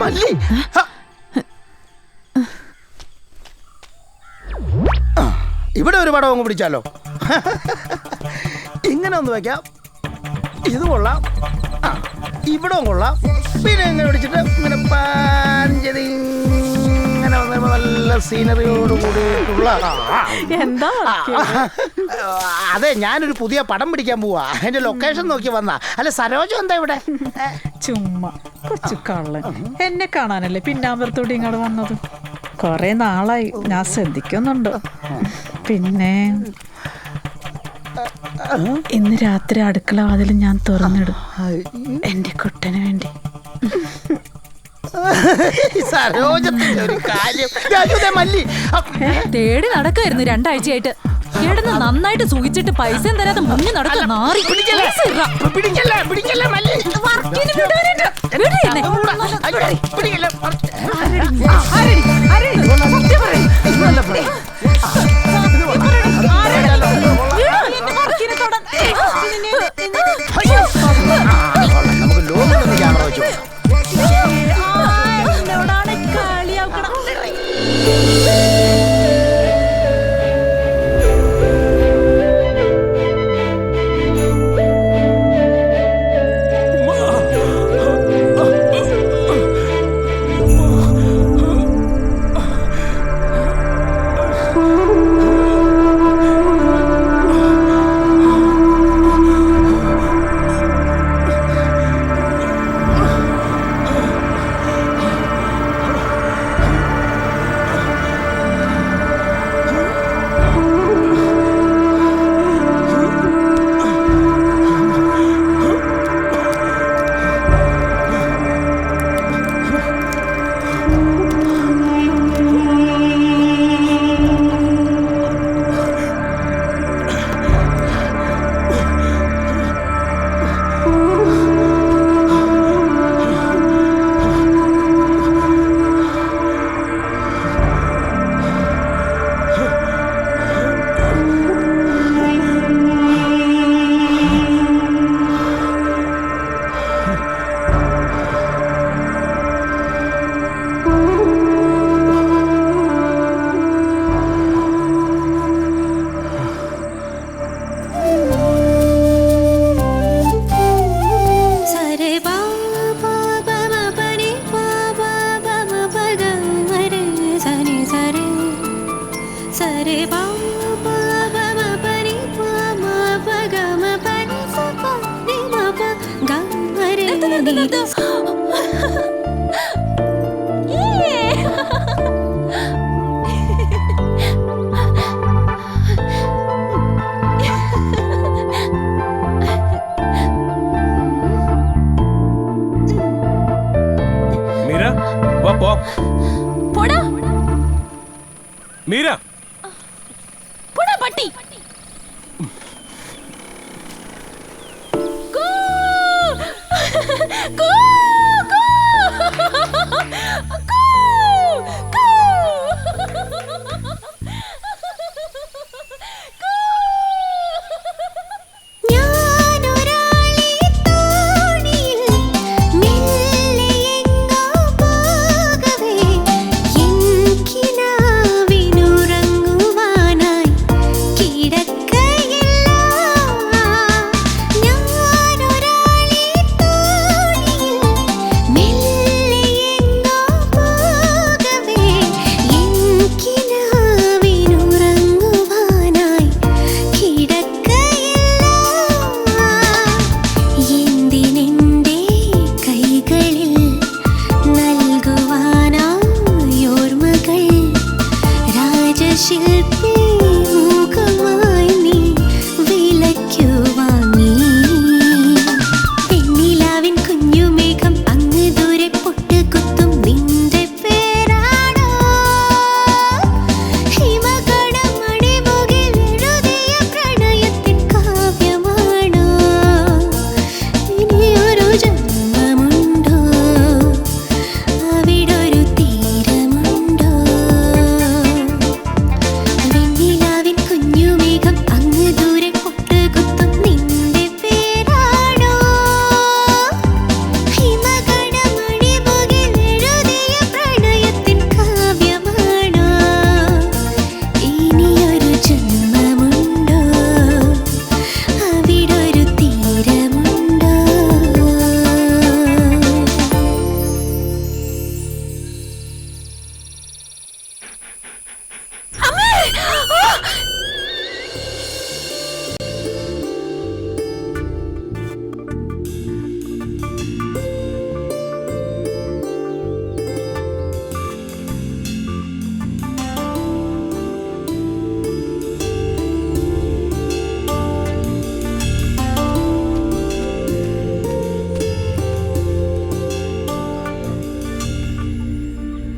മല്ലി, ഇവിടെ ഒരു പടം അങ്ങ് പിടിച്ചാലോ? ഇങ്ങനെ ഒന്ന് വെക്കാം. ഇത് കൊള്ളാം, ഇവിടെ കൊള്ളാം. പിന്നെ ഇങ്ങനെ പിടിച്ചിട്ട് ഇങ്ങനെ പാഞ്ചതി ഇങ്ങനെ നല്ല സീനറിയോട് കൂടിയിട്ടുള്ള. അതെ, ഞാനൊരു പുതിയ പടം പിടിക്കാൻ പോവാ. അതിന്റെ ലൊക്കേഷൻ നോക്കി വന്നാ. അല്ല സരോജ എന്താ ഇവിടെ? ചുമ്മാ കൊച്ചു കള്ളൻ. എന്നെ കാണാനല്ലേ പിന്നാമ്പുറത്തോടെ ഇങ്ങോട്ട് വന്നത്. കൊറേ നാളായി ഞാൻ ശ്രദ്ധിക്കുന്നുണ്ട്. പിന്നെ ഇന്ന് രാത്രി അടുക്കള വാതിൽ ഞാൻ തുറന്നിടും എന്റെ കുട്ടന് വേണ്ടി. തേടി നടക്കായിരുന്നു 2 ആഴ്ചയായിട്ട്. കിടന്ന് നന്നായിട്ട് സൂചിച്ചിട്ട് പൈസ തരാതെ മുന്നിൽ നടക്കുന്ന നാറി. നമുക്ക് ലോകം ക്യാമറ വെച്ചു. മീര വാ പോ. പോടാ മീര പോടാ പട്ടി. കൂ, കൂ, കൂ, കൂ, കൂ.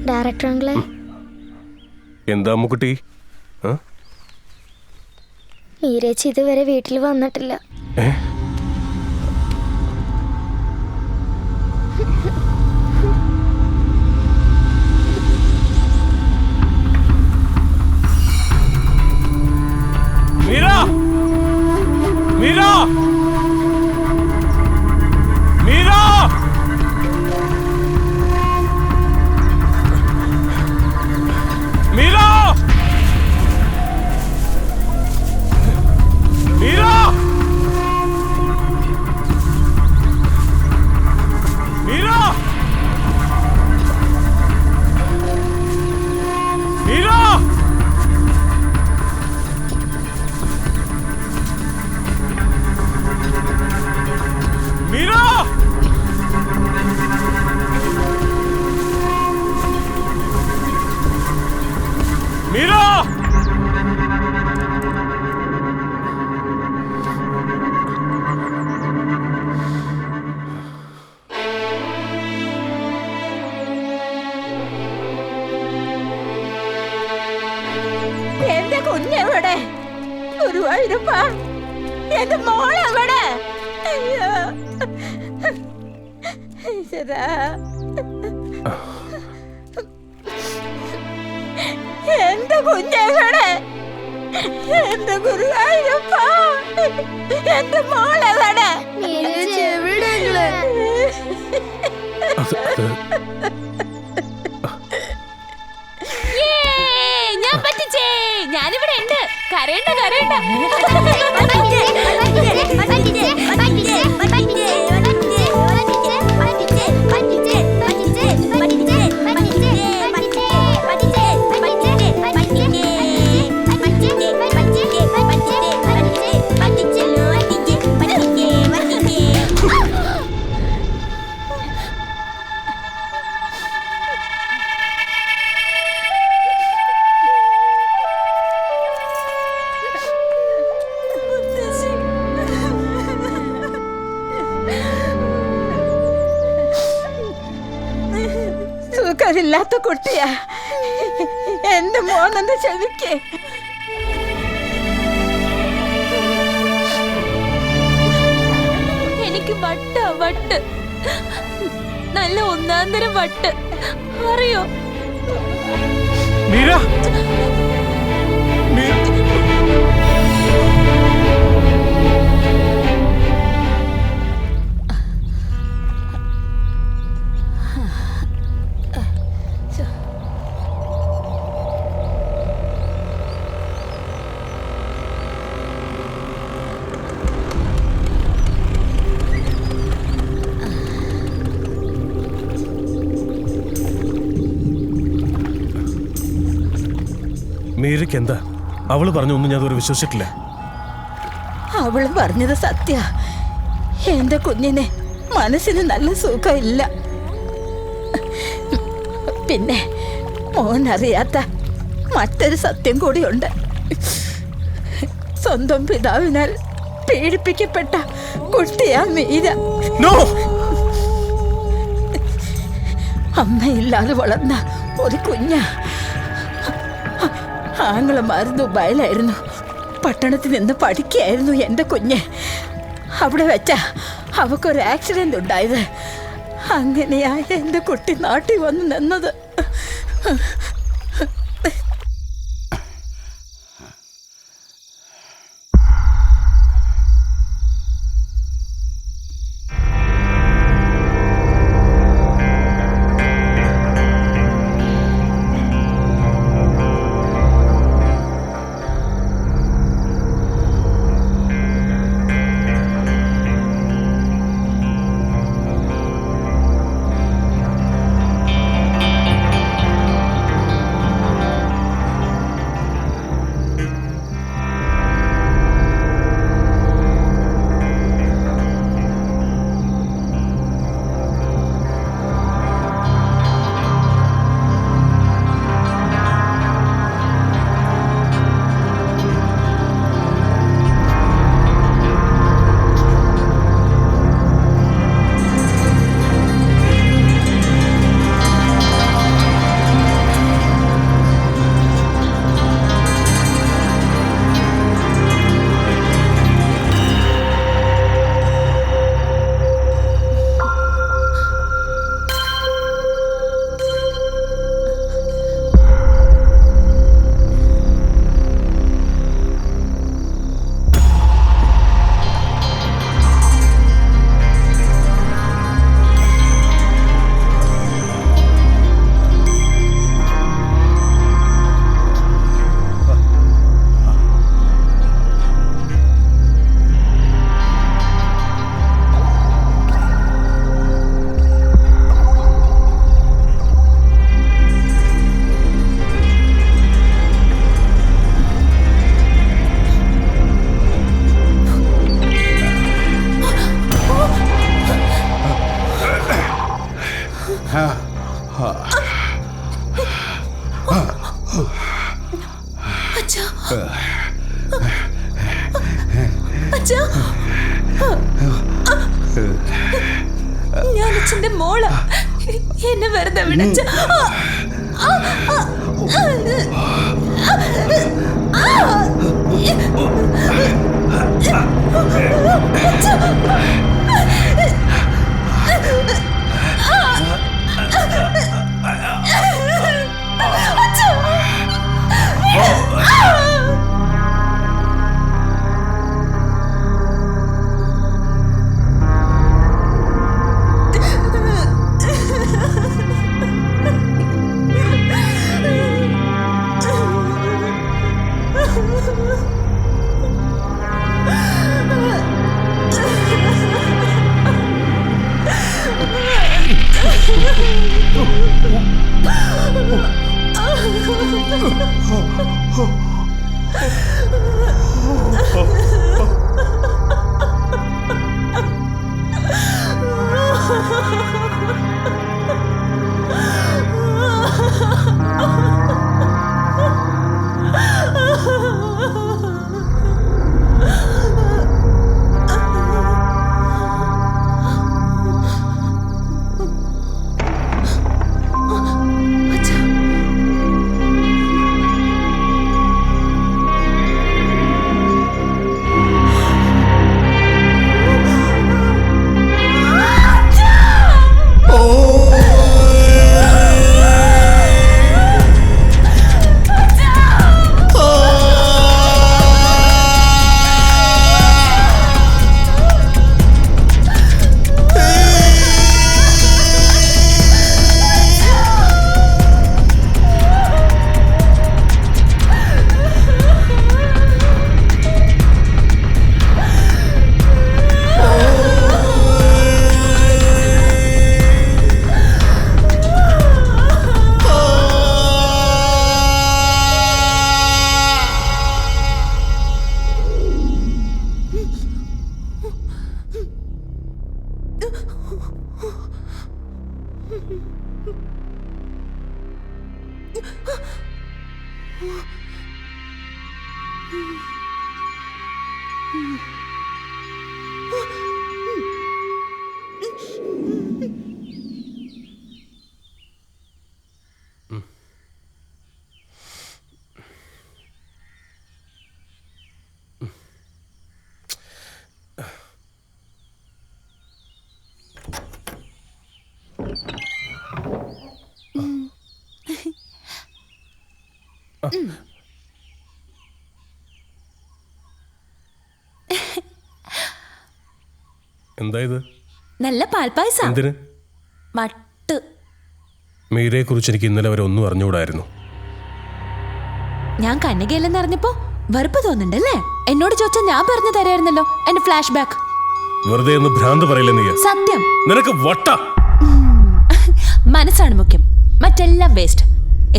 ഡയറക്ടർ അങ്കിളെ, എന്താ അമ്മുക്കുട്ടി? മീരേച്ചി ഇതുവരെ വീട്ടിൽ വന്നിട്ടില്ല. മീര, മീര, മീര, മീര, മീര, മീര, മീര, മീര, മീര, എന്റെ കുഞ്ഞെവിടെ? ഗുരുവായൂരപ്പ, എന്റെ മോളെവിടെ? അയ്യോ ഈശ്വരാ. എന്റെ കുഞ്ഞെവിടെ? എന്റെ ഗുരുവായൂരപ്പ, എന്റെ മോളെവിടെ? ഞാൻ പറ്റിച്ചേ, ഞാനിവിടെ ഉണ്ട്. കരയണ്ട കരയണ്ട. തകരാറില്ലാത്ത കുട്ടിയാ. എന്റെ മോനെന്ന് ക്ഷമിക്കേ. എനിക്ക് വട്ട് നല്ല ഒന്നാന്തരം വട്ട് അറിയോ? മീര മീരയ്ക്ക് എന്താ? അവള് പറഞ്ഞൊന്നും ഞാൻ അതുവരെ വിശ്വസിച്ചിട്ടില്ല. അവള് പറഞ്ഞത് സത്യ. എന്റെ കുഞ്ഞിനെ മനസ്സിന് നല്ല സുഖമില്ല. പിന്നെ മോനറിയാത്ത മറ്റൊരു സത്യം കൂടിയുണ്ട്. സ്വന്തം പിതാവിനാൽ പീഡിപ്പിക്കപ്പെട്ട കുട്ടിയാ മീര. അമ്മയില്ലാതെ വളർന്ന ഒരു കുഞ്ഞ. ആങ്ങളമാർ ദുബായിലായിരുന്നു. പട്ടണത്തിൽ നിന്ന് പഠിക്കുകയായിരുന്നു എൻ്റെ കുഞ്ഞ്. അവിടെ വെച്ചാ അവക്കൊരു ആക്സിഡന്റ് ഉണ്ടായത്. അങ്ങനെയാ എൻ്റെ കുട്ടി നാട്ടിൽ വന്ന് നിന്നത്. ഞാൻ അച്ഛന്റെ മോള. എന്നെ വെറുതെ വിളിച്ച ആ. ആ. ആ. 啊。എന്താ ഇത്? നല്ല പാൽപ്പായസം. എന്തിന്? വട്ട്. മീരയെ കുറിച്ച് എനിക്ക് ഇന്നലെ വരെ ഒന്നും അറിഞ്ഞുകൂടായിരുന്നു. ഞാൻ കന്യകയല്ലെന്ന് അറിഞ്ഞപ്പോ വെറുപ്പ് തോന്നുന്നുണ്ടല്ലേ? എന്നോട് ചോദിച്ചാൽ ഞാൻ പറഞ്ഞു തരായിരുന്നല്ലോ എന്റെ ഫ്ലാഷ് ബാക്ക്. വെറുതെ ഒന്ന് ഭ്രാന്ത് പറയില്ല നീ. സത്യം. നിനക്ക് വട്ട. മനസ്സാണ് മുഖ്യം, മറ്റെല്ലാം വേസ്റ്റ്.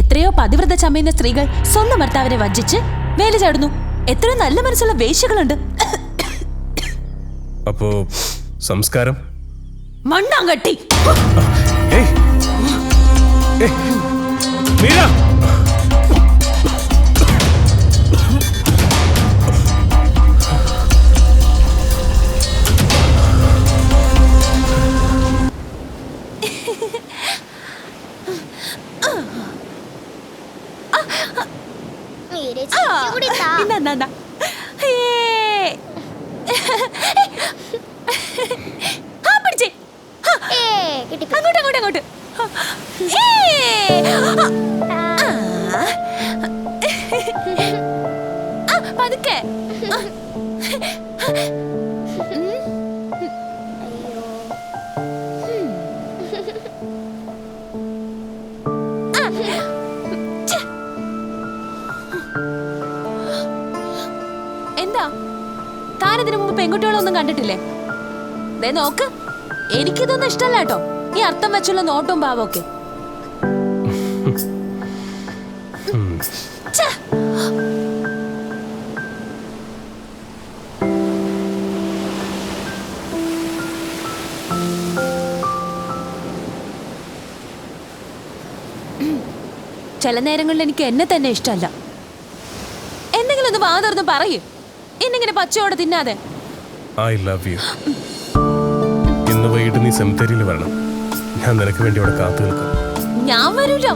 എത്രയോ പതിവ്രത ചമയുന്ന സ്ത്രീകൾ സ്വന്തം ഭർത്താവിനെ വഞ്ചിച്ച് വേല ചാടുന്നു. എത്രയോ നല്ല മനസ്സുള്ള വേശ്യകളുണ്ട്. അപ്പോ സംസ്കാരം മണ്ണാങ്കട്ടി. മീര, അങ്ങോട്ട് പതുക്കെ. എന്താ താനിതിനു മുമ്പ് പെൺകുട്ടികളൊന്നും കണ്ടിട്ടില്ലേ? ദേ നോക്ക്, എനിക്കിതൊന്നും ഇഷ്ടല്ല കേട്ടോ, ഈ അർത്ഥം വെച്ചുള്ള നോട്ടും ഭാവമൊക്കെ. ചില നേരങ്ങളിൽ എനിക്ക് എന്നെ തന്നെ ഇഷ്ടമല്ല. എന്തെങ്കിലും ഒന്ന് വാതർന്ന് പറയൂ, എന്നിങ്ങനെ പച്ചയോടെ തിന്നാതെ. I love you. ഇന്ന് വൈകിട്ട് നീ സെമിത്തേരിയിൽ വരണം. ഞാൻ നിനക്ക് വേണ്ടി അവിടെ കാത്തു നിൽക്കാം. ഞാൻ വരൂല.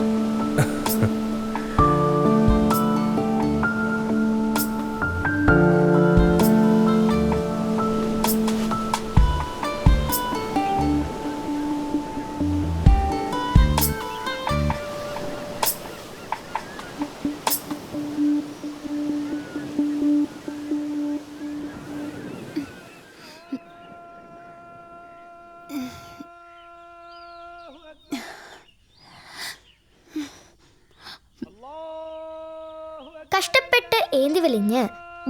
കഷ്ടപ്പെട്ട് ഏന്തി വലിഞ്ഞ്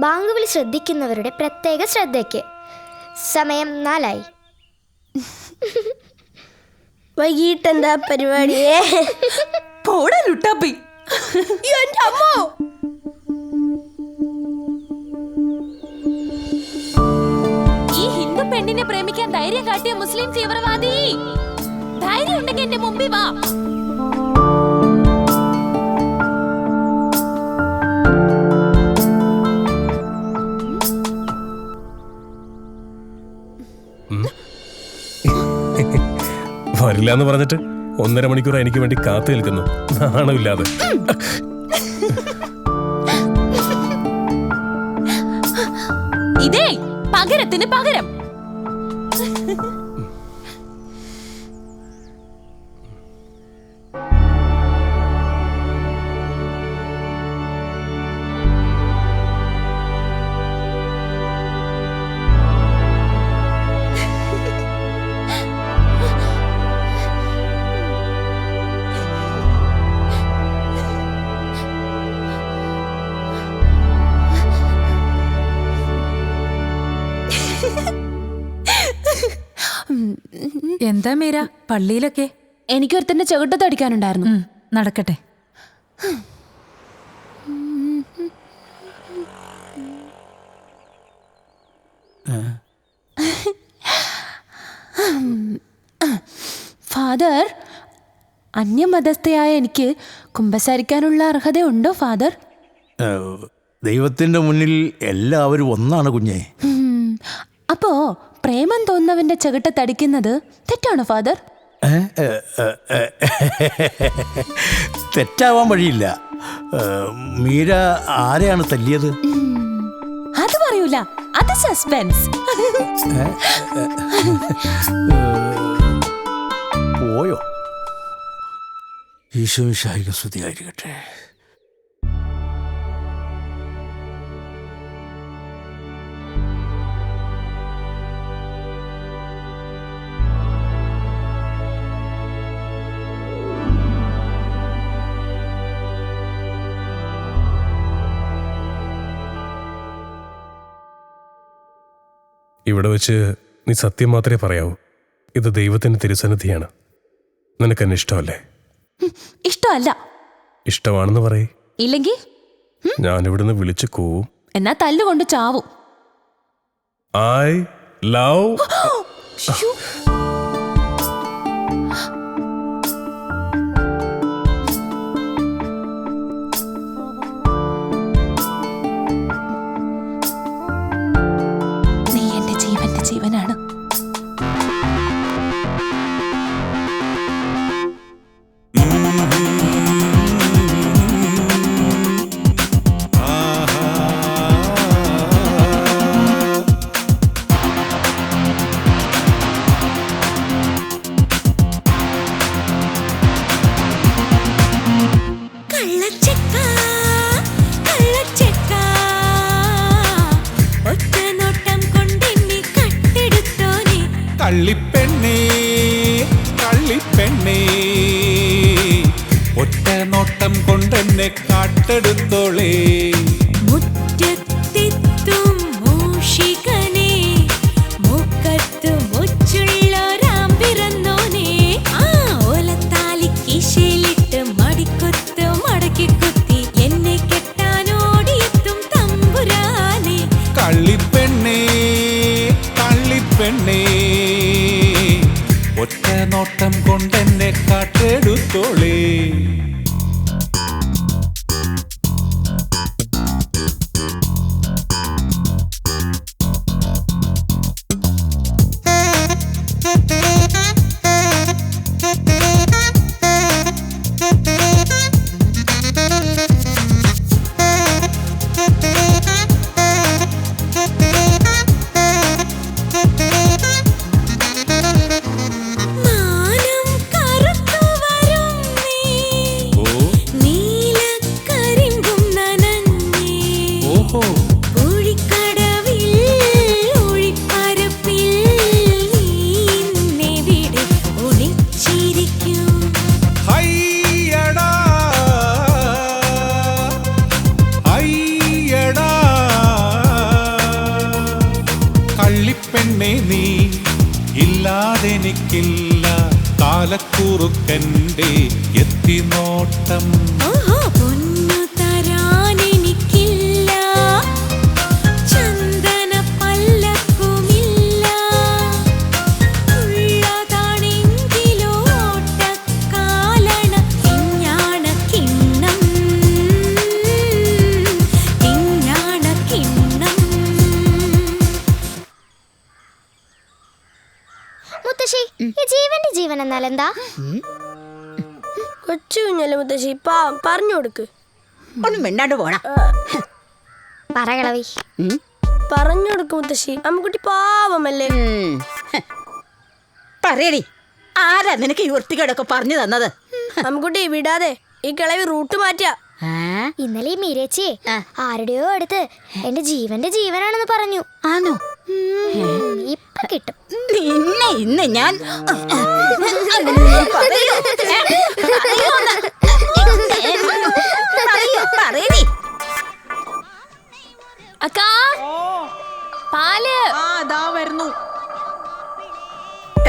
ബാങ്ക് വിളി ശ്രദ്ധിക്കുന്നവരുടെ പ്രത്യേക ശ്രദ്ധയ്ക്ക്. സമയം 4 വൈകിട്ട് എന്താ പരിപാടിയെ? ഈ ഹിന്ദു പെണ്ണിനെ പ്രേമിക്കാൻ ധൈര്യം കാട്ടിയ മുസ്ലിം തീവ്രവാദി, ധൈര്യം ഉണ്ടെങ്കിൽ എന്റെ മുമ്പിൽ വാ. വരില്ല എന്ന് പറഞ്ഞിട്ട് 1.5 മണിക്കൂർ എനിക്ക് വേണ്ടി കാത്തു നിൽക്കുന്നു, നാണമില്ലാതെ. ഇതേ പകരത്തിന് പകരം. എന്താ മീര, പള്ളിയിലൊക്കെ? എനിക്കൊരുത്തന്റെ ചെവിട്ടത്തടിക്കാനുണ്ടായിരുന്നു. നടക്കട്ടെ. ഫാദർ, അന്യമതസ്ഥയായ എനിക്ക് കുമ്പസാരിക്കാനുള്ള അർഹതയുണ്ടോ ഫാദർ? ദൈവത്തിൻ്റെ മുന്നിൽ എല്ലാവരും ഒന്നാണ് കുഞ്ഞേ. അപ്പോ പ്രേമം തോന്നുന്നവന്റെ ചകിട്ട തടിക്കുന്നത് തെറ്റാണോ ഫാദർ? തെറ്റാവാൻ വഴിയില്ല. മീര ആരെയാണ് തല്ലിയത്? അത് പറയൂല, അത് സസ്പെൻസ്. പോയോ? ഈശോമിശിഹായിക്ക് സ്തുതിയായിരിക്കട്ടെ. ഇവിടെ വെച്ച് നീ സത്യം മാത്രമേ പറയാവൂ. ഇത് ദൈവത്തിന്റെ തിരുസന്നിധിയാണ്. നിനക്കെന്നെ ഇഷ്ടമല്ലേ? ഇഷ്ടമല്ല. ഇഷ്ടമാണെന്ന് പറയേ. ഇല്ലെങ്കിൽ ഞാനിവിടുന്ന് വിളിച്ചു കൂവും. എന്നാ തല്ലുകൊണ്ട് ചാവും. I love. നീ എന്റെ ജീവന്റെ ജീവനാണ്. കള്ളിപ്പെണ്ണേ കള്ളിപ്പെണ്ണേ ഒറ്റ നോട്ടം കൊണ്ടെന്നെ കാട്ടെടുത്തോളേ. മുറ്റത്തെത്തും മൂഷികനെ മുഖത്തു മുച്ചുള്ളൊരാം പിറന്നോനെ ആ ഓലത്താലി കീശയിലിട്ട് മടിക്കൊത്ത് മടക്കി കുത്തി എന്നെ കെട്ടാനോടിയെത്തും തമ്പുരാനെ. കള്ളിപ്പെണ്ണേ കള്ളിപ്പെണ്ണേ ഒറ്റ നോട്ടം കൊണ്ടെന്നെ കാട്ടെടുത്തോളേ. കള്ളിപ്പെണ്ണേ നീ ഇല്ലാതെനിക്കില്ല കാലക്കുറുക്കൻ്റെ എത്തിനോട്ടം. പൊന്നു തരാനെനിക്കില്ല ചന്ദന പല്ലക്കുമില്ല ഉള്ളതാണെങ്കിലോ ഓട്ടക്കാലണ പിഞ്ഞാണ കിണ്ണം പിഞ്ഞാണ കിണ്ണം. മുത്തശ്ശി, ഈ ജീവന്റെ ജീവൻ എന്നാൽ എന്താ? കൊച്ചു കുഞ്ഞല്ലേ മുത്തശ്ശി, പാവം പറഞ്ഞു കൊടുക്ക്. ഒന്നും മിണ്ടാണ്ട് പോണ. പറകളവി പറഞ്ഞു കൊടുക്ക് മുത്തശ്ശി, അമ്മുക്കുട്ടി പാവമല്ലേ. പറയടി, ആരാ നിനക്ക് ഈ വൃത്തികേടൊക്കെ പറഞ്ഞു തന്നത്? അമ്മുക്കുട്ടി വിടാതെ, ഈ കിളവി റൂട്ട് മാറ്റിയ. ഇന്നലെ ഈ മീരേച്ചിയെ ആരുടെയോ അടുത്ത് എന്റെ ജീവന്റെ ജീവനാണെന്ന് പറഞ്ഞു. ആണോ? ഇപ്പൊ കിട്ടും. നിന്നെ ഇന്ന് ഞാൻ അക്കാ പാല് അതാ വരുന്നു.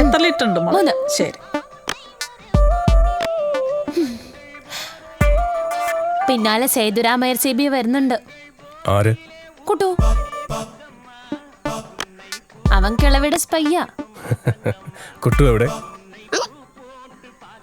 എത്ര ലിറ്റർ ഉണ്ട്? 3. ശരി. പിന്നാലെ സേതുരാമയർ CB വരുന്നുണ്ട്. ആര്? കുട്ടു. അവൻ കിളവിടെ സ്പയ്യ. കുട്ടു എവിടെ?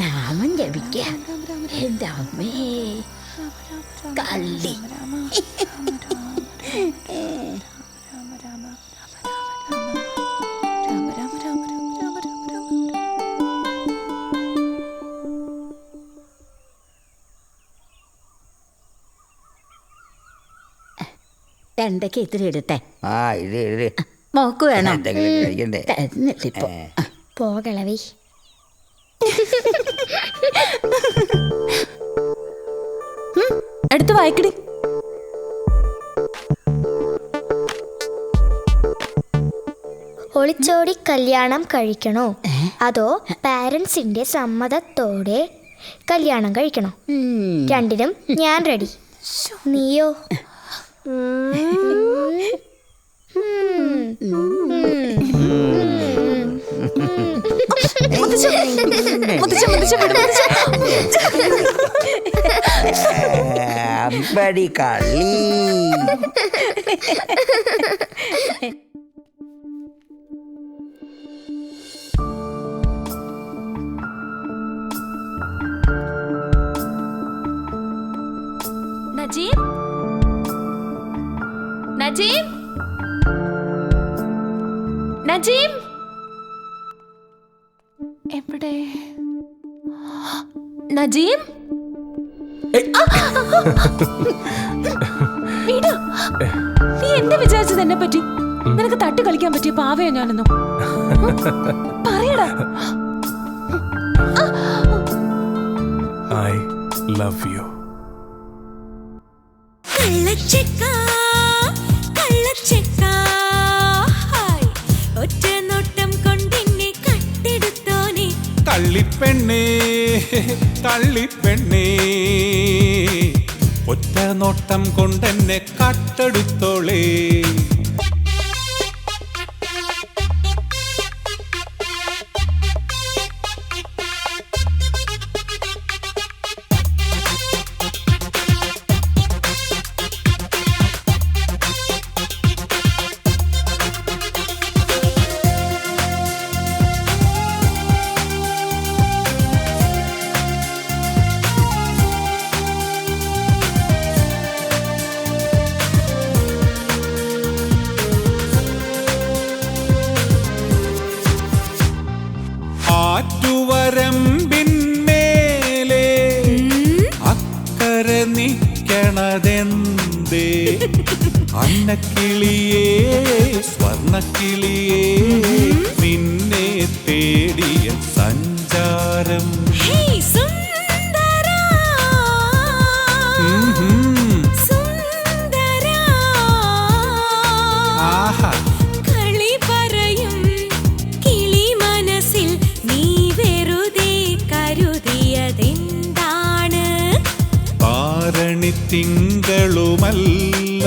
നാമം ജപിക്ക. എന്റെ അമ്മേ കള്ളി. രണ്ടൊക്കെ ഇത്തിരി എടുത്തേ. ആ ഇത് മോക്ക് വേണം. എന്തെങ്കിലും കഴിക്കണ്ടേ? തരുന്നിട്ടിപ്പോ. പോകളവി. എടുത്ത് വായിക്കടി. ഒളിച്ചോടി കല്യാണം കഴിക്കണോ അതോ പാരന്റ്സിന്റെ സമ്മതത്തോടെ കല്യാണം കഴിക്കണോ? രണ്ടിനും ഞാൻ റെഡി. നീയോ? അമ്പടി കള്ളി. നജീം, നജീം, നജീം, എവിടെ? നജീം, വീട്. നീ എന്നെ വിചാരിച്ചത് എന്നെ പറ്റി? നിനക്ക് തട്ടി കളിക്കാൻ പറ്റിയ പാവയോ ഞാനെന്നോ? പറയടാ. I love you. കള്ളച്ചക്ക കള്ളച്ചക്ക ഒറ്റ നോട്ടം കൊണ്ടെന്നെ കട്ടെടുത്തോളേ. കള്ളിപ്പെണ്ണേ കള്ളിപ്പെണ്ണേ ഒറ്റ നോട്ടം കൊണ്ടെന്നെ കാട്ടെടുത്തോളേ. ആറ്റുവരമ്പിന്മേലെ അക്കരെ നിക്കണതെന്തേ? അന്നക്കിളിയേ സ്വർണക്കിളിയേ നിന്നെ തേടിയ സഞ്ചാരം. ആഹാ കളി പറയും കിളി മനസ്സിൽ നീ വെറുതെ കരുതിയതെന്താണ്? കാരണി തിങ്കളുമല്ല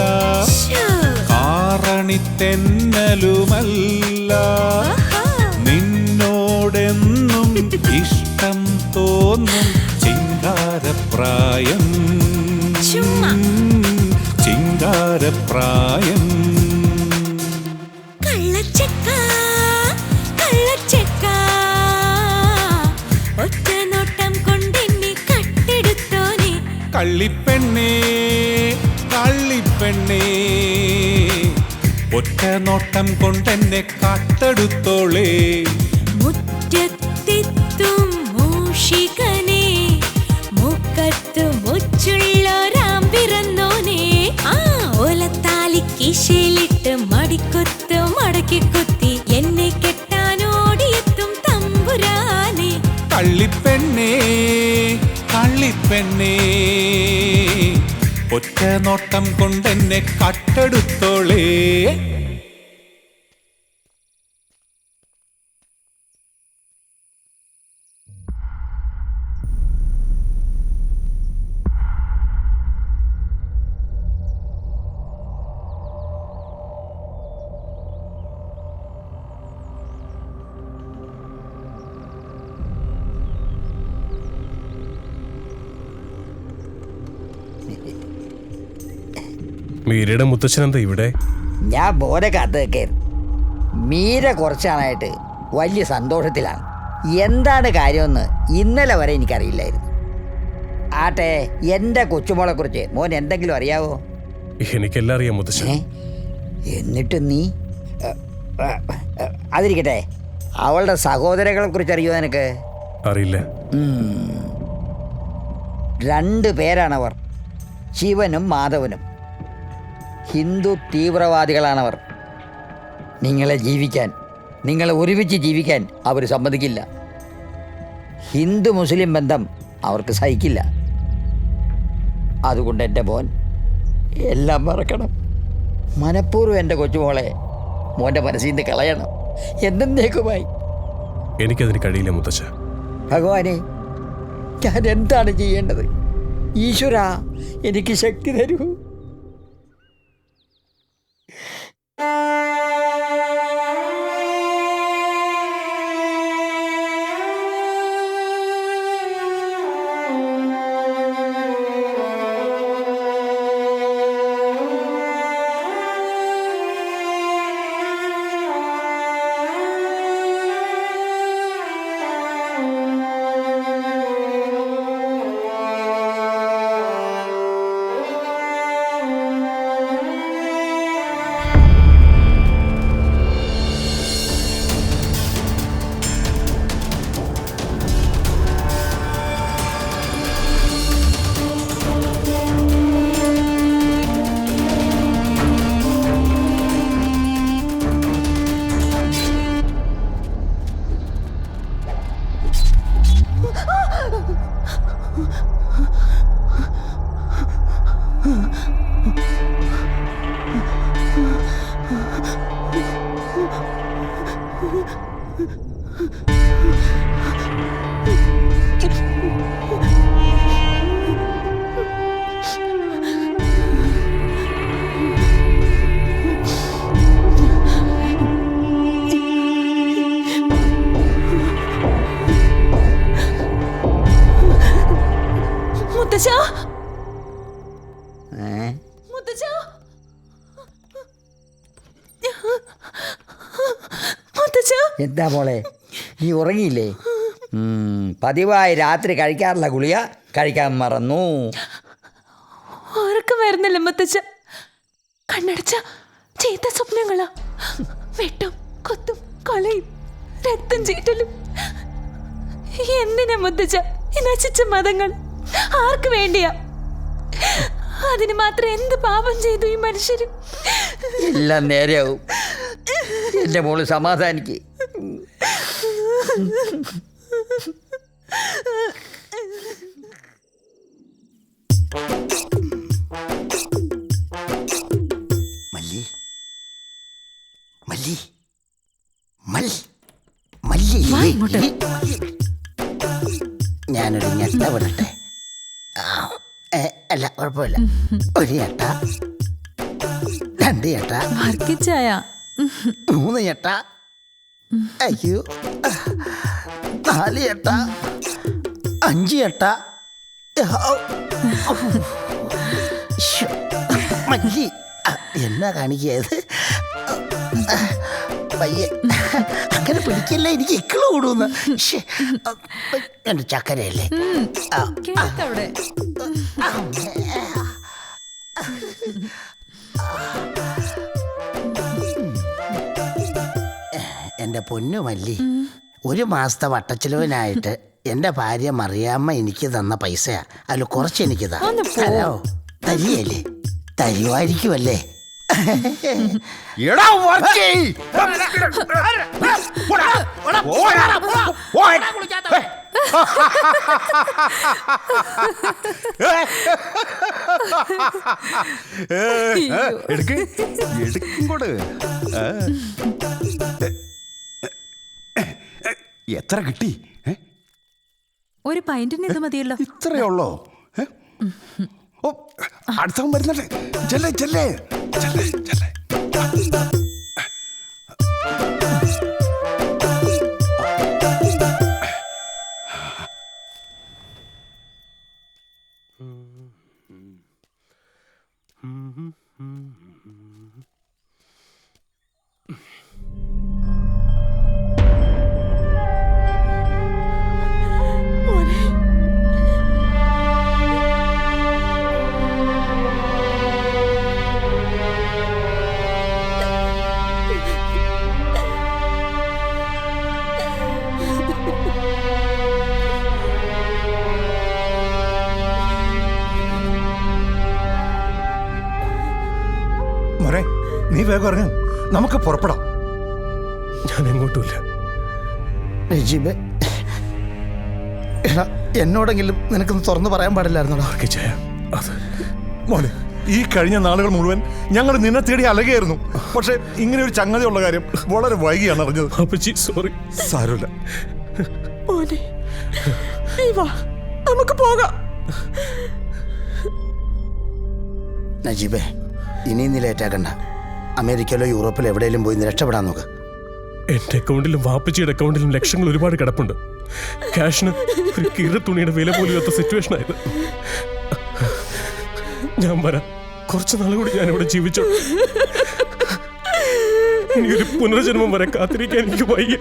കാരണിത്തെന്നലുമല്ല നിന്നോടെന്നും ഇഷ്ടം തോന്നും ചിങ്കാരപ്രായം ചിങ്കാരപ്രായം. കള്ളച്ചക്ക കള്ളച്ചക്ക ഒറ്റ നോട്ടം കൊണ്ടെന്നെ കട്ടെടുത്തോനെ. കള്ളിപ്പെണ്ണേ കള്ളിപ്പെണ്ണേ ഒറ്റ നോട്ടം കൊണ്ടെന്നെ കാട്ടെടുത്തോളേ. മുറ്റത്തെത്തും മൂഷികനെ മുക്കത്തു മുച്ചുള്ളൊരാം പിറന്നോനെ. ആ ഓലത്താലി കിശയിലിട്ട് മടിക്കൊത്ത് മടക്കി കുത്തി എന്നെ കെട്ടാനോടിയെത്തും തമ്പുരാനെ. കള്ളിപ്പെണ്ണേ കള്ളിപ്പെണ്ണേ ഒറ്റ നോട്ടം കൊണ്ടെന്നെ കാട്ടെടുത്തോളേ. മീരയുടെ മുത്തച്ഛൻ എന്താ ഇവിടെ? ഞാൻ ബോധ കാത്തു നിൽക്കായിരുന്നു. മീര കുറച്ചാളായിട്ട് വലിയ സന്തോഷത്തിലാണ്. എന്താണ് കാര്യമെന്ന് ഇന്നലെ വരെ എനിക്കറിയില്ലായിരുന്നു. ആട്ടെ, എൻ്റെ കൊച്ചുമോളെ കുറിച്ച് മോൻ എന്തെങ്കിലും അറിയാവോ? എനിക്കെല്ലാം അറിയാം മുത്തച്ഛൻ. എന്നിട്ട് നീ അതിരിക്കട്ടെ, അവളുടെ സഹോദരങ്ങളെ കുറിച്ച് അറിയോ നിനക്ക്? അറിയില്ല. 2 പേരാണവർ, ശിവനും മാധവനും. ഹിന്ദു തീവ്രവാദികളാണവർ. നിങ്ങളെ ഒരുമിച്ച് ജീവിക്കാൻ അവർ സമ്മതിക്കില്ല. ഹിന്ദു മുസ്ലിം ബന്ധം അവർക്ക് സഹിക്കില്ല. അതുകൊണ്ട് എൻ്റെ മോൻ എല്ലാം മറക്കണം. മനഃപൂർവ്വം എൻ്റെ കൊച്ചുമോളെ മോൻ്റെ മനസ്സിൽ നിന്ന് കളയണം എന്നേക്കുമായി. എനിക്കതിന് കഴിയില്ല മുത്തച്ഛ. ഭഗവാനെ, ഞാൻ എന്താണ് ചെയ്യേണ്ടത്? ഈശ്വര, എനിക്ക് ശക്തി തരൂ. മുത്തച്ഛ ഏ? മുത്തച്ഛ മുത്തച്ഛ എന്താ മോളെ, നീ ഉറങ്ങിയില്ലേ? പതിവായി രാത്രി കഴിക്കാറില്ല ഗുളിക, കഴിക്കാൻ മറന്നു. ഉറക്കം വരുന്നില്ല മുത്തച്ഛ. കണ്ണടച്ച ചീത്ത സ്വപ്നങ്ങളാ. വെട്ടും കൊത്തും കളയും രക്തം ചീറ്റലും. എന്തിനാ മുത്തച്ഛ ഈ നശിച്ച മതങ്ങൾ? ആർക്ക് വേണ്ടിയാ? അതിന് മാത്രം എന്ത് പാപം ചെയ്തു ഈ മനുഷ്യര്? എല്ലാം നേരെയാവും. എൻ്റെ മോള് സമാധാനിക്ക്. മല്ലി മല്ലി മല്ലി മല്ലി, ഞാനൊരു ഞെട്ട വിടട്ടെ. അല്ല കുഴപ്പമില്ല. ഒരു ഞെട്ട, 2 ഞെട്ട, വർക്കിച്ചായ 3 ഞെട്ട, അയ്യോ 4 ഞെട്ട, 5 ഞെട്ട. മല്ലി എന്നാ കാണിക്കത്? പയ്യെ അങ്ങനെ പിടിക്കല്ലേ, എനിക്ക് ഇക്കള് കൂടുന്ന. എന്റെ ചക്കരയല്ലേ? കേട്ടവിടെ എൻ്റെ പൊന്നു മല്ലി, 1 മാസത്തെ വട്ടച്ചിലവിനായിട്ട് എൻ്റെ ഭാര്യ മറിയാമ്മ എനിക്ക് തന്ന പൈസയാ. അതിൽ കുറച്ച് എനിക്ക് താ. ഹലോ, തരിയല്ലേ? തരുമായിരിക്കുമല്ലേ? എത്ര കിട്ടി? ഒരു പൈന്റിന് ഇത് മതിയല്ലോ. ഇത്രയേ ഉള്ളോ? ഓ, അടുത്തവൻ വരുന്നുണ്ട്. ചെല്ലേ ചെല്ലേ ചെല്ലേ ചെല്ലേ. നീ വേഗം ഇറങ്ങാൻ, നമുക്ക് പുറപ്പെടാം. ഞാൻ എങ്ങോട്ടുമില്ല. നജീബേ, എടാ, എന്നോടെങ്കിലും നിനക്കൊന്ന് തുറന്നു പറയാൻ പാടില്ലായിരുന്നോടാ? മോനെ, ഈ കഴിഞ്ഞ നാളുകൾ മുഴുവൻ ഞങ്ങൾ നിന്നെ തേടി അലകയായിരുന്നു. പക്ഷെ ഇങ്ങനെ ഒരു ചങ്ങതിയുള്ള കാര്യം വളരെ വൈകിയാണ് അറിഞ്ഞത്. സോറി. സാരമില്ല മോനെ, നീ വാ, നമുക്ക് പോകാം. നജീബേ, ഇനി നീ ലേറ്റാക്കണ്ട. അമേരിക്കയിലോ യൂറോപ്പിലോ എവിടെയെങ്കിലും പോയി രക്ഷപ്പെടാൻ നോക്ക്. എന്റെ അക്കൗണ്ടിലും വാപ്പച്ചിയുടെ അക്കൗണ്ടിലും ലക്ഷങ്ങൾ ഒരുപാട് കിടപ്പുണ്ട്. ക്യാഷിന് ഒരു കീറ തുണിയുടെ വില പോലും ഇല്ലാത്ത സിറ്റുവേഷൻ ആയത്. ഞാൻ വരാം. കുറച്ച് നാൾ കൂടി ഞാൻ ഇവിടെ ജീവിച്ചോ. ഇനി ഒരു പുനർജന്മം വരെ കാത്തിരിക്കാൻ എനിക്ക് വയ്യ.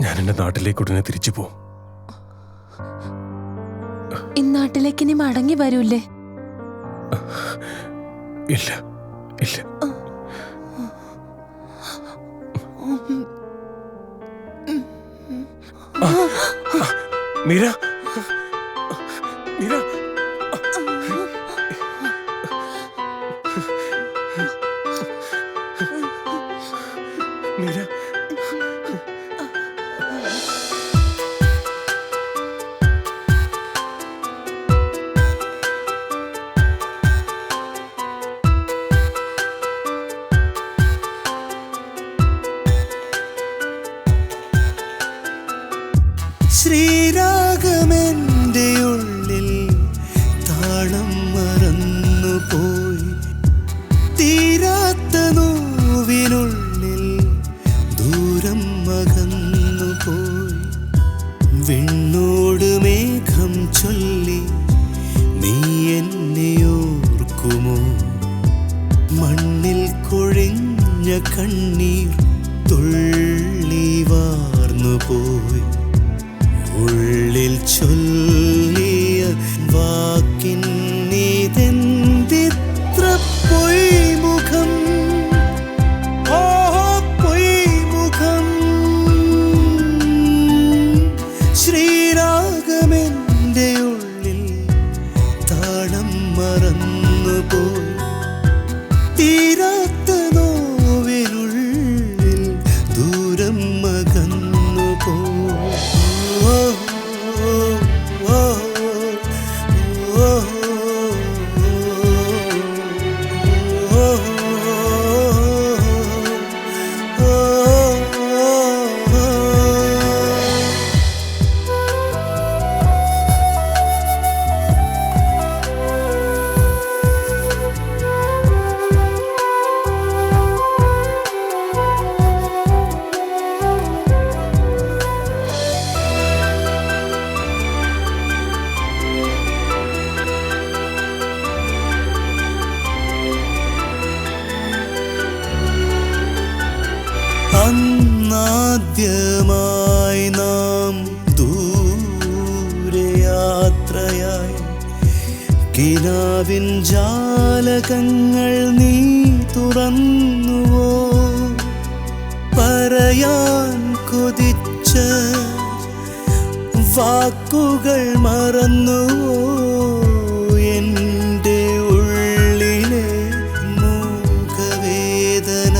ഞാൻ എന്റെ നാട്ടിലേക്ക് ഉടനെ തിരിച്ചു പോകും. ഇന്നാട്ടിലേക്ക് ഇനി മടങ്ങി വരൂല്ലേ? ഇല്ല ഇല്ല. മീര, മീര, മീര. ശ്രീരാഗമെൻ്റെ ഉള്ളിൽ താളം മറന്നുപോയി. തീരാത്ത നോവിനുള്ളിൽ ദൂരം അകന്നുപോയി. വിണ്ണോട് മേഘം ചൊല്ലി നീ എന്നെ ഓർക്കുമോ? മണ്ണിൽ കൊഴിഞ്ഞ കണ്ണീർ തുള്ളി വാർന്നുപോയി. ഉള്ളിൽ ചൊല്ലിയ വാക്കിന്നിതെന്തിത്ര പൊയ്മുഖം, ഓഹോ പൊയ്മുഖം. ശ്രീരാഗമെൻ്റെ ഉള്ളിൽ താളം മറന്നുപോയി. തീരാത്ത നോവിനുള്ളിൽ ദൂരം അകന്നുപോയി. അന്നാദ്യമായി നാം ദൂരയാത്രയായി. കിനാവിൻ ജാലകങ്ങൾ നീ തുറന്നുവോ? പറയാൻ കൊതിച്ച വാക്കുകൾ മറന്നുവോ? എൻ്റെ ഉള്ളിലെ മൂകവേദന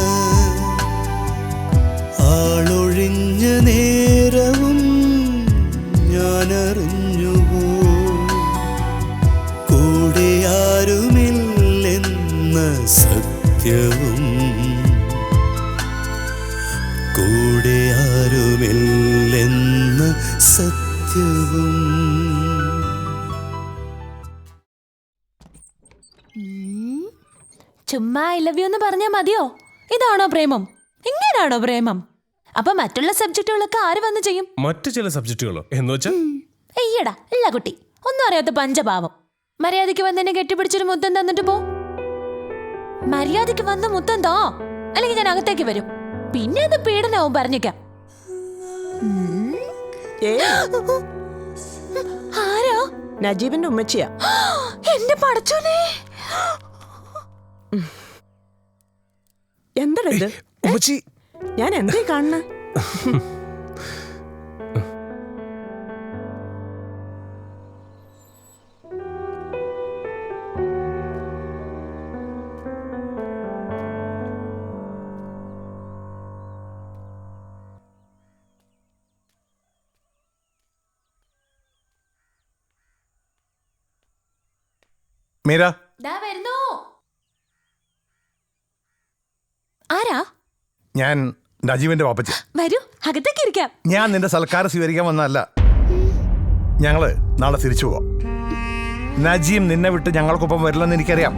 ആളൊഴിഞ്ഞ നേരവും ഞാനറിഞ്ഞുവോ? കൂടെ ആരുമില്ലെന്ന സത്യവും, കൂടെ ആരുമില്ലെന്ന സത്യവും. ചുമ്മാ ഐ ലവ് യു എന്ന് പറഞ്ഞാൽ മതിയോ? ഇതാണോ പ്രേമം? ഇങ്ങനാണോ പ്രേമം? അപ്പൊ മറ്റുള്ള സബ്ജക്റ്റുകളൊക്കെ ആര് വന്ന് ചെയ്യും? മറ്റു ചില സബ്ജക്റ്റുകളോ എന്ന് വെച്ചാൽ? അയ്യടാ ഇല്ല കുട്ടി, ഒന്നും അറിയാത്ത പഞ്ചപാവം. മര്യാദയ്ക്ക് വന്ന് എന്നെ കെട്ടിപ്പിടിച്ചൊരു മുത്തം തന്നിട്ട് പോ. മര്യാദയ്ക്ക് വന്ന് മുത്തം തോ, അല്ലെങ്കിൽ ഞാൻ അകത്തേക്ക് വരും. പിന്നെ അത് പീഡനവും പറഞ്ഞേക്കാം. ആരാ? നജീബിന്റെ ഉമ്മച്ചിയാ. എന്റെ പടച്ചോനെ, എന്താ ഇത്? ഞാൻ എന്തേ കാണുന്ന? മീര, വരുന്നു. ആരാ? ഞാൻ നജീബിന്റെ വാപ്പച്ചി. വരൂ, അകത്തേക്ക് ഇരിക്കാം. ഞാൻ നിന്റെ സൽക്കാരം സ്വീകരിക്കാൻ വന്നതല്ല. ഞങ്ങള് നാളെ തിരിച്ചു പോവാം. നജീം നിന്നെ വിട്ട് ഞങ്ങൾക്കൊപ്പം വരില്ലെന്ന് എനിക്കറിയാം.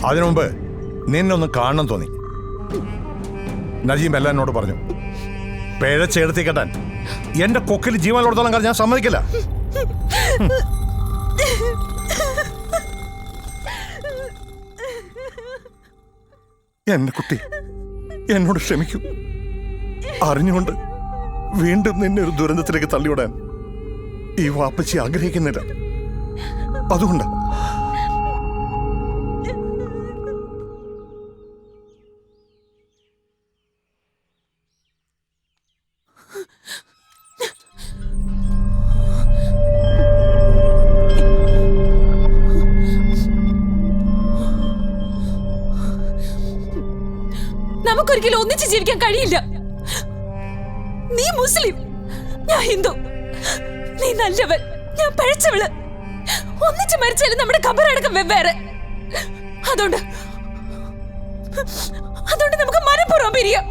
അതിനുമുമ്പ് നിന്നൊന്ന് കാണണം തോന്നി. നജീം എല്ലാം എന്നോട് പറഞ്ഞു. പിഴച്ചെടുത്തി കെട്ടാൻ എന്റെ കൊക്കിൽ ജീവനോടത്തോളം കാലം ഞാൻ സമ്മതിക്കില്ല. എന്റെ കുട്ടി, എന്നോട് ക്ഷമിക്കൂ. അറിഞ്ഞുകൊണ്ട് വീണ്ടും നിന്നെ ഒരു ദുരന്തത്തിലേക്ക് തള്ളിവിടാൻ ഈ വാപ്പച്ചി ആഗ്രഹിക്കുന്നില്ല. അതുകൊണ്ട് നമുക്കൊരിക്കലും ഒന്നിച്ച് ജീവിക്കാൻ കഴിയില്ല. നീ മുസ്ലിം, ഞാൻ ഹിന്ദു. നീ നല്ലവൻ, ഞാൻ പഴച്ചവള്. ഒന്നിച്ച് മരിച്ചാലും നമ്മുടെ ഖബറടക്കം വെവ്വേറെ. അതുകൊണ്ട് നമുക്ക് മനഃപൂർവ്വം പിരിയാം.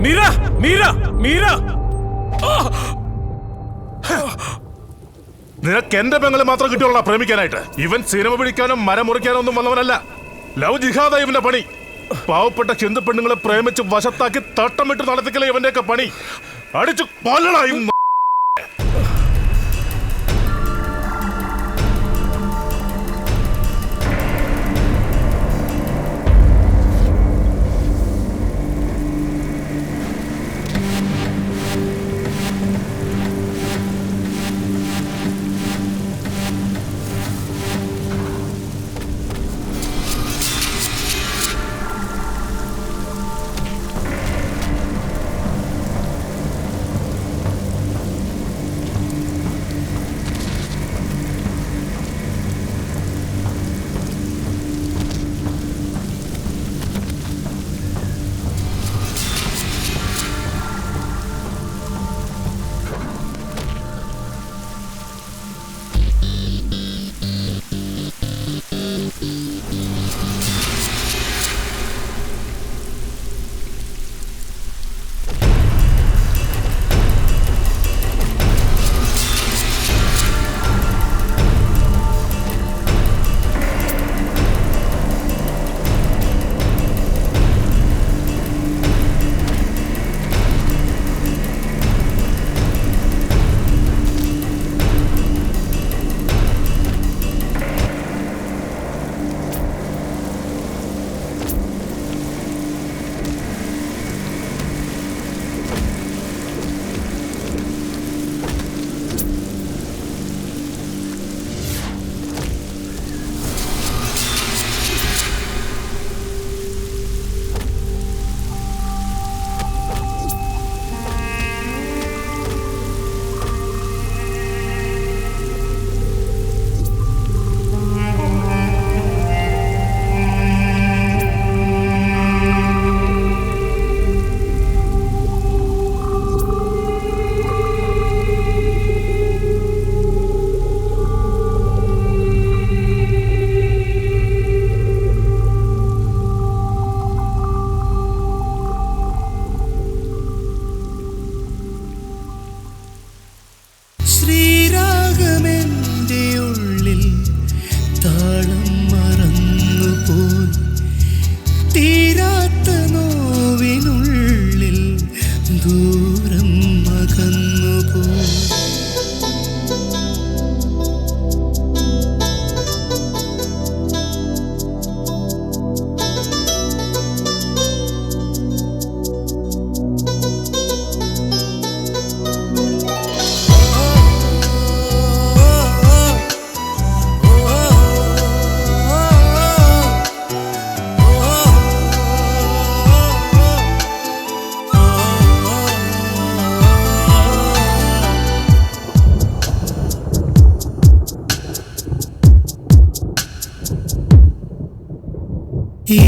മീര മീര മീര നിനക്ക് എന്റെ പെങ്ങളെ മാത്രം കിട്ടിയുള്ള പ്രേമിക്കാനായിട്ട്. ഇവൻ സിനിമ പിടിക്കാനും മരം മുറിക്കാനോ ഒന്നും വന്നവനല്ല. ലവ് ജിഹാദ ഇവന്റെ പണി. പാവപ്പെട്ട ചിന്ത പെണ്ണുങ്ങളെ പ്രേമിച്ച് വശത്താക്കി തട്ടമിട്ട് നടത്തിക്കലേ ഇവന്റെയൊക്കെ പണി. അടിച്ചു കൊല്ലണായി. ഈ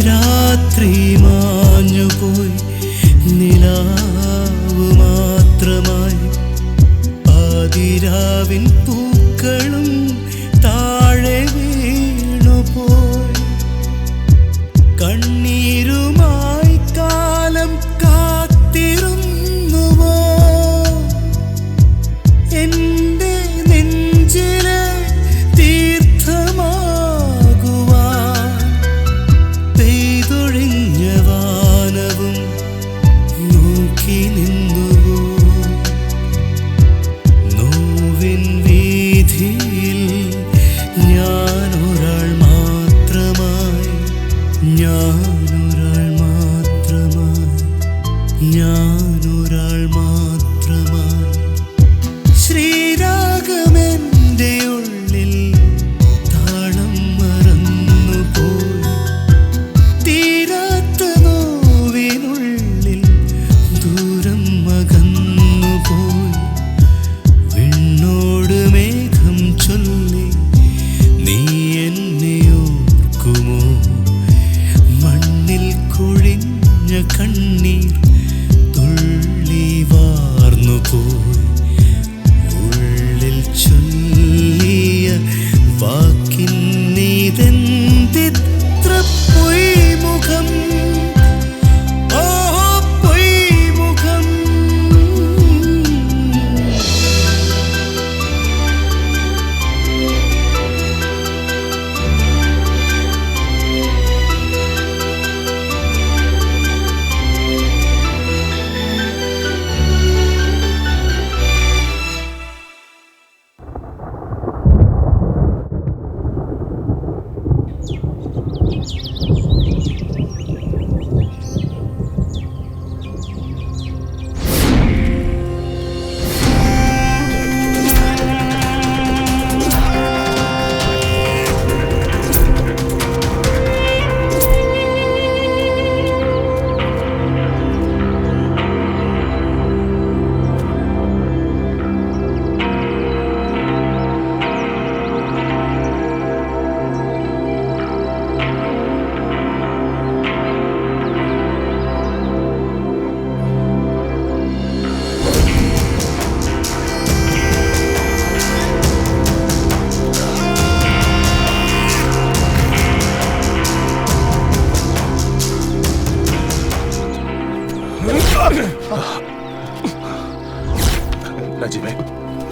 രാത്രി മാഞ്ഞുപോയി നിലാവ് മാത്രമായി ആദിരാവിൻ പൂക്കളും താഴെ വീണുപോയി കണ്ണീരുമായി കാലം കാത്തിരുന്നുവോ എന്റെ നെഞ്ചിലെ തീർത്ഥമാകുവാൻ പെയ്തൊഴിഞ്ഞ വാനവും നോക്കി നിന്നുവോ നോവിൻ വീഥിയിൽ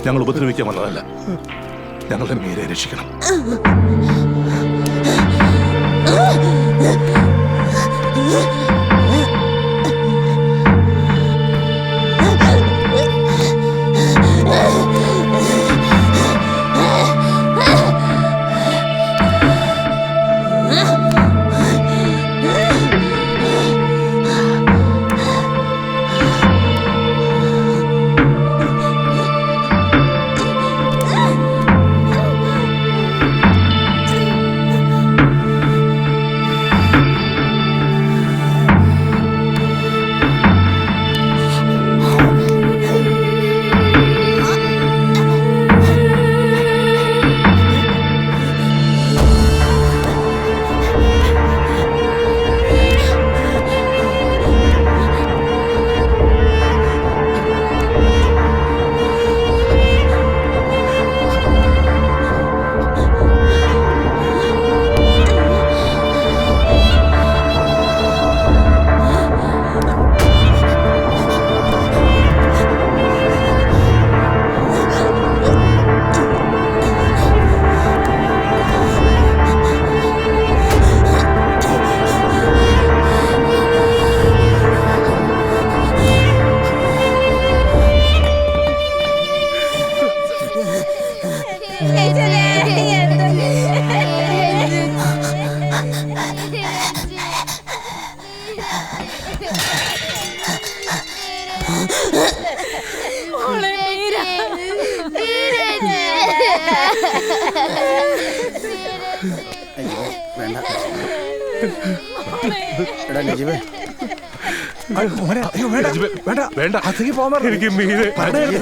ഞങ്ങൾ ഉപദ്രവിക്കാൻ വന്നതല്ല. ഞങ്ങളുടെ മീരയെ രക്ഷിക്കണം.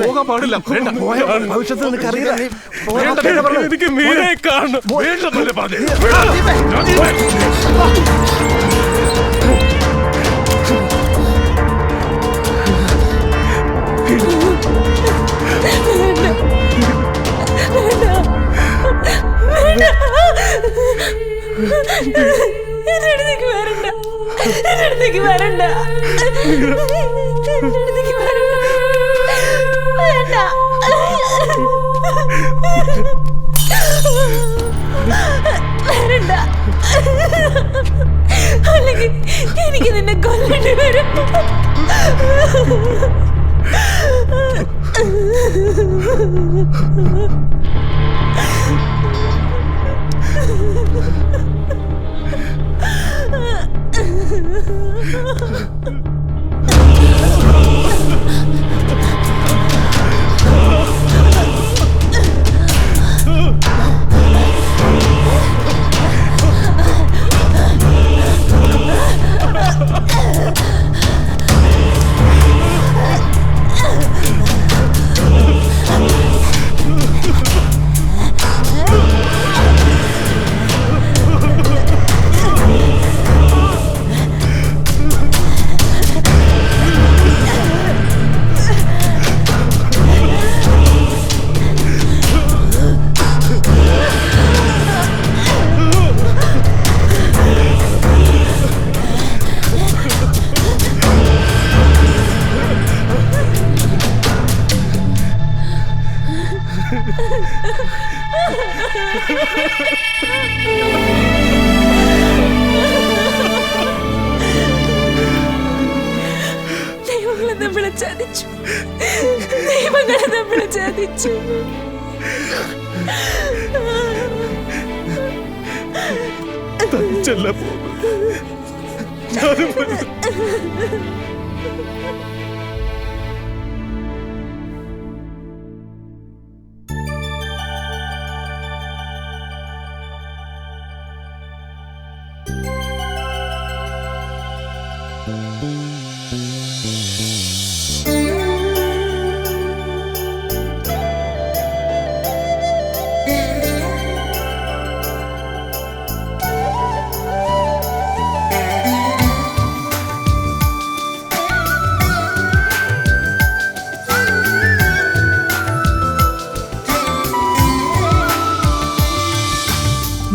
പോകാൻ പാടില്ല. ഭവിഷ്യത്ത് നിനക്കറിയില്ല. എനിക്ക് മീനെ കാണണം. വേണ്ടെന്നല്ലേ പറഞ്ഞേ. എന്നടുത്തേക്ക് വരണ്ട. എന്നടുത്തേക്ക് വരണ്ട. എന്നടുത്തേക്ക് വരണ്ട. വേണ്ട. വരണ്ട. അല്ലെങ്കിൽ എനിക്ക് നിന്നെ കൊല്ലേണ്ടി വരും. ദൈവങ്ങളെ നമ്മളെ ചതിച്ചു. ദൈവങ്ങളെ നമ്മളെ ചതിച്ചു. തനിച്ചല്ല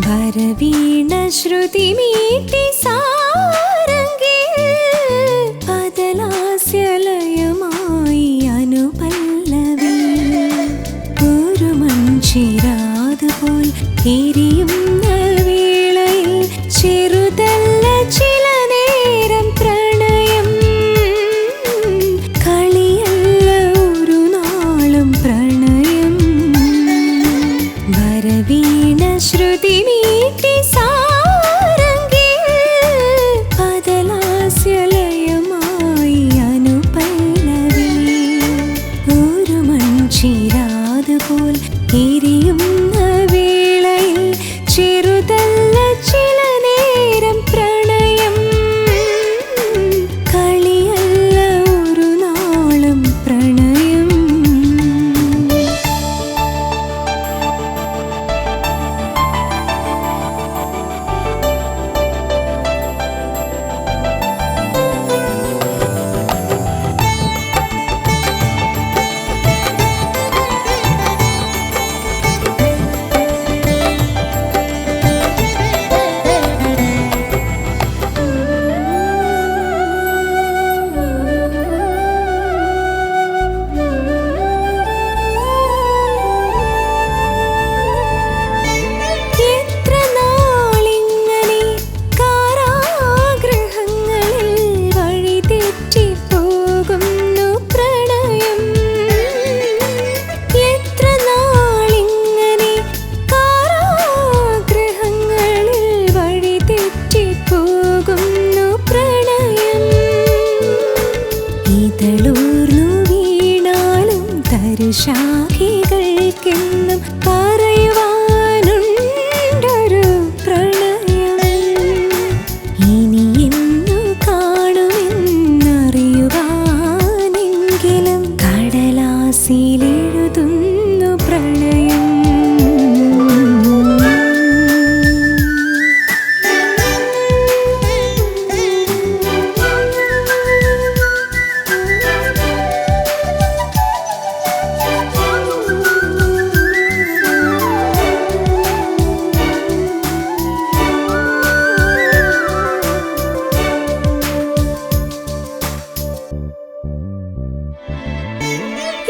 വരവീണ ശ്രുതി മീട്ടി സാരംഗിൽ പദലാസ്യലയമായി അനുപല്ലവി ചിരാതുപോൽ എരിയുന്ന വേളയിൽ ചെറുതല്ല ചില നേരം പ്രണയം കളിയല്ല ഒരു നാളും പ്രണയം വരവീണ ശ്രുതി മീട്ടി സാരംഗിൽ പദലാസ്യലയമായി അനുപല്ലവി ഒരു മൺചിരാതുപോൽ എരിയുന്ന വേളയിൽ ചെറുതല്ല ചില നേരം പ്രണയം കളിയല്ല ഒരു നാളും പ്രണയം എത്ര നാളിങ്ങനെ കാരാഗൃഹങ്ങളിൽ വഴിതെറ്റിപ്പോകുന്നു പ്രണയം എത്ര നാളിങ്ങനെ കാരാഗൃഹങ്ങളിൽ വഴിതെറ്റിപ്പോകുന്നു പ്രണയം ഇതളൂർന്നു വീണാലും തരുശാഖികൾക്കെന്നും പറയുവാനുണ്ടൊരു പ്രണയം ഇനി എന്നു കാണുമെന്നറിയുവാനെങ്കിലും കടലാസിലെഴുതുന്നു പ്രണയം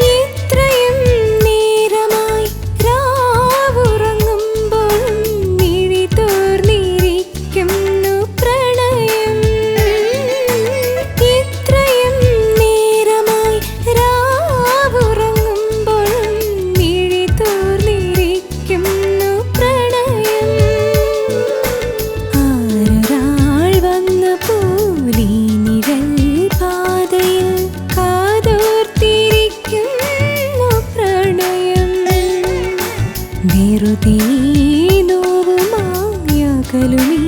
ഇത്രയും നേരമായി രാവുറങ്ങുമ്പോഴും മിഴി തോർന്നിരിക്കുന്നു പ്രണയം ഇത്രയും നേരമായി രാവുറങ്ങുമ്പോഴും മിഴി തോർന്നിരിക്കുന്നു പ്രണയം ആരൊരാൾ വന്ന പോലെ നിഴൽ പാതയിൽ കാതോർത്തിരിക്കുന്നു പ്രണയം വെറുതെ നോവുമായി അകലുമീ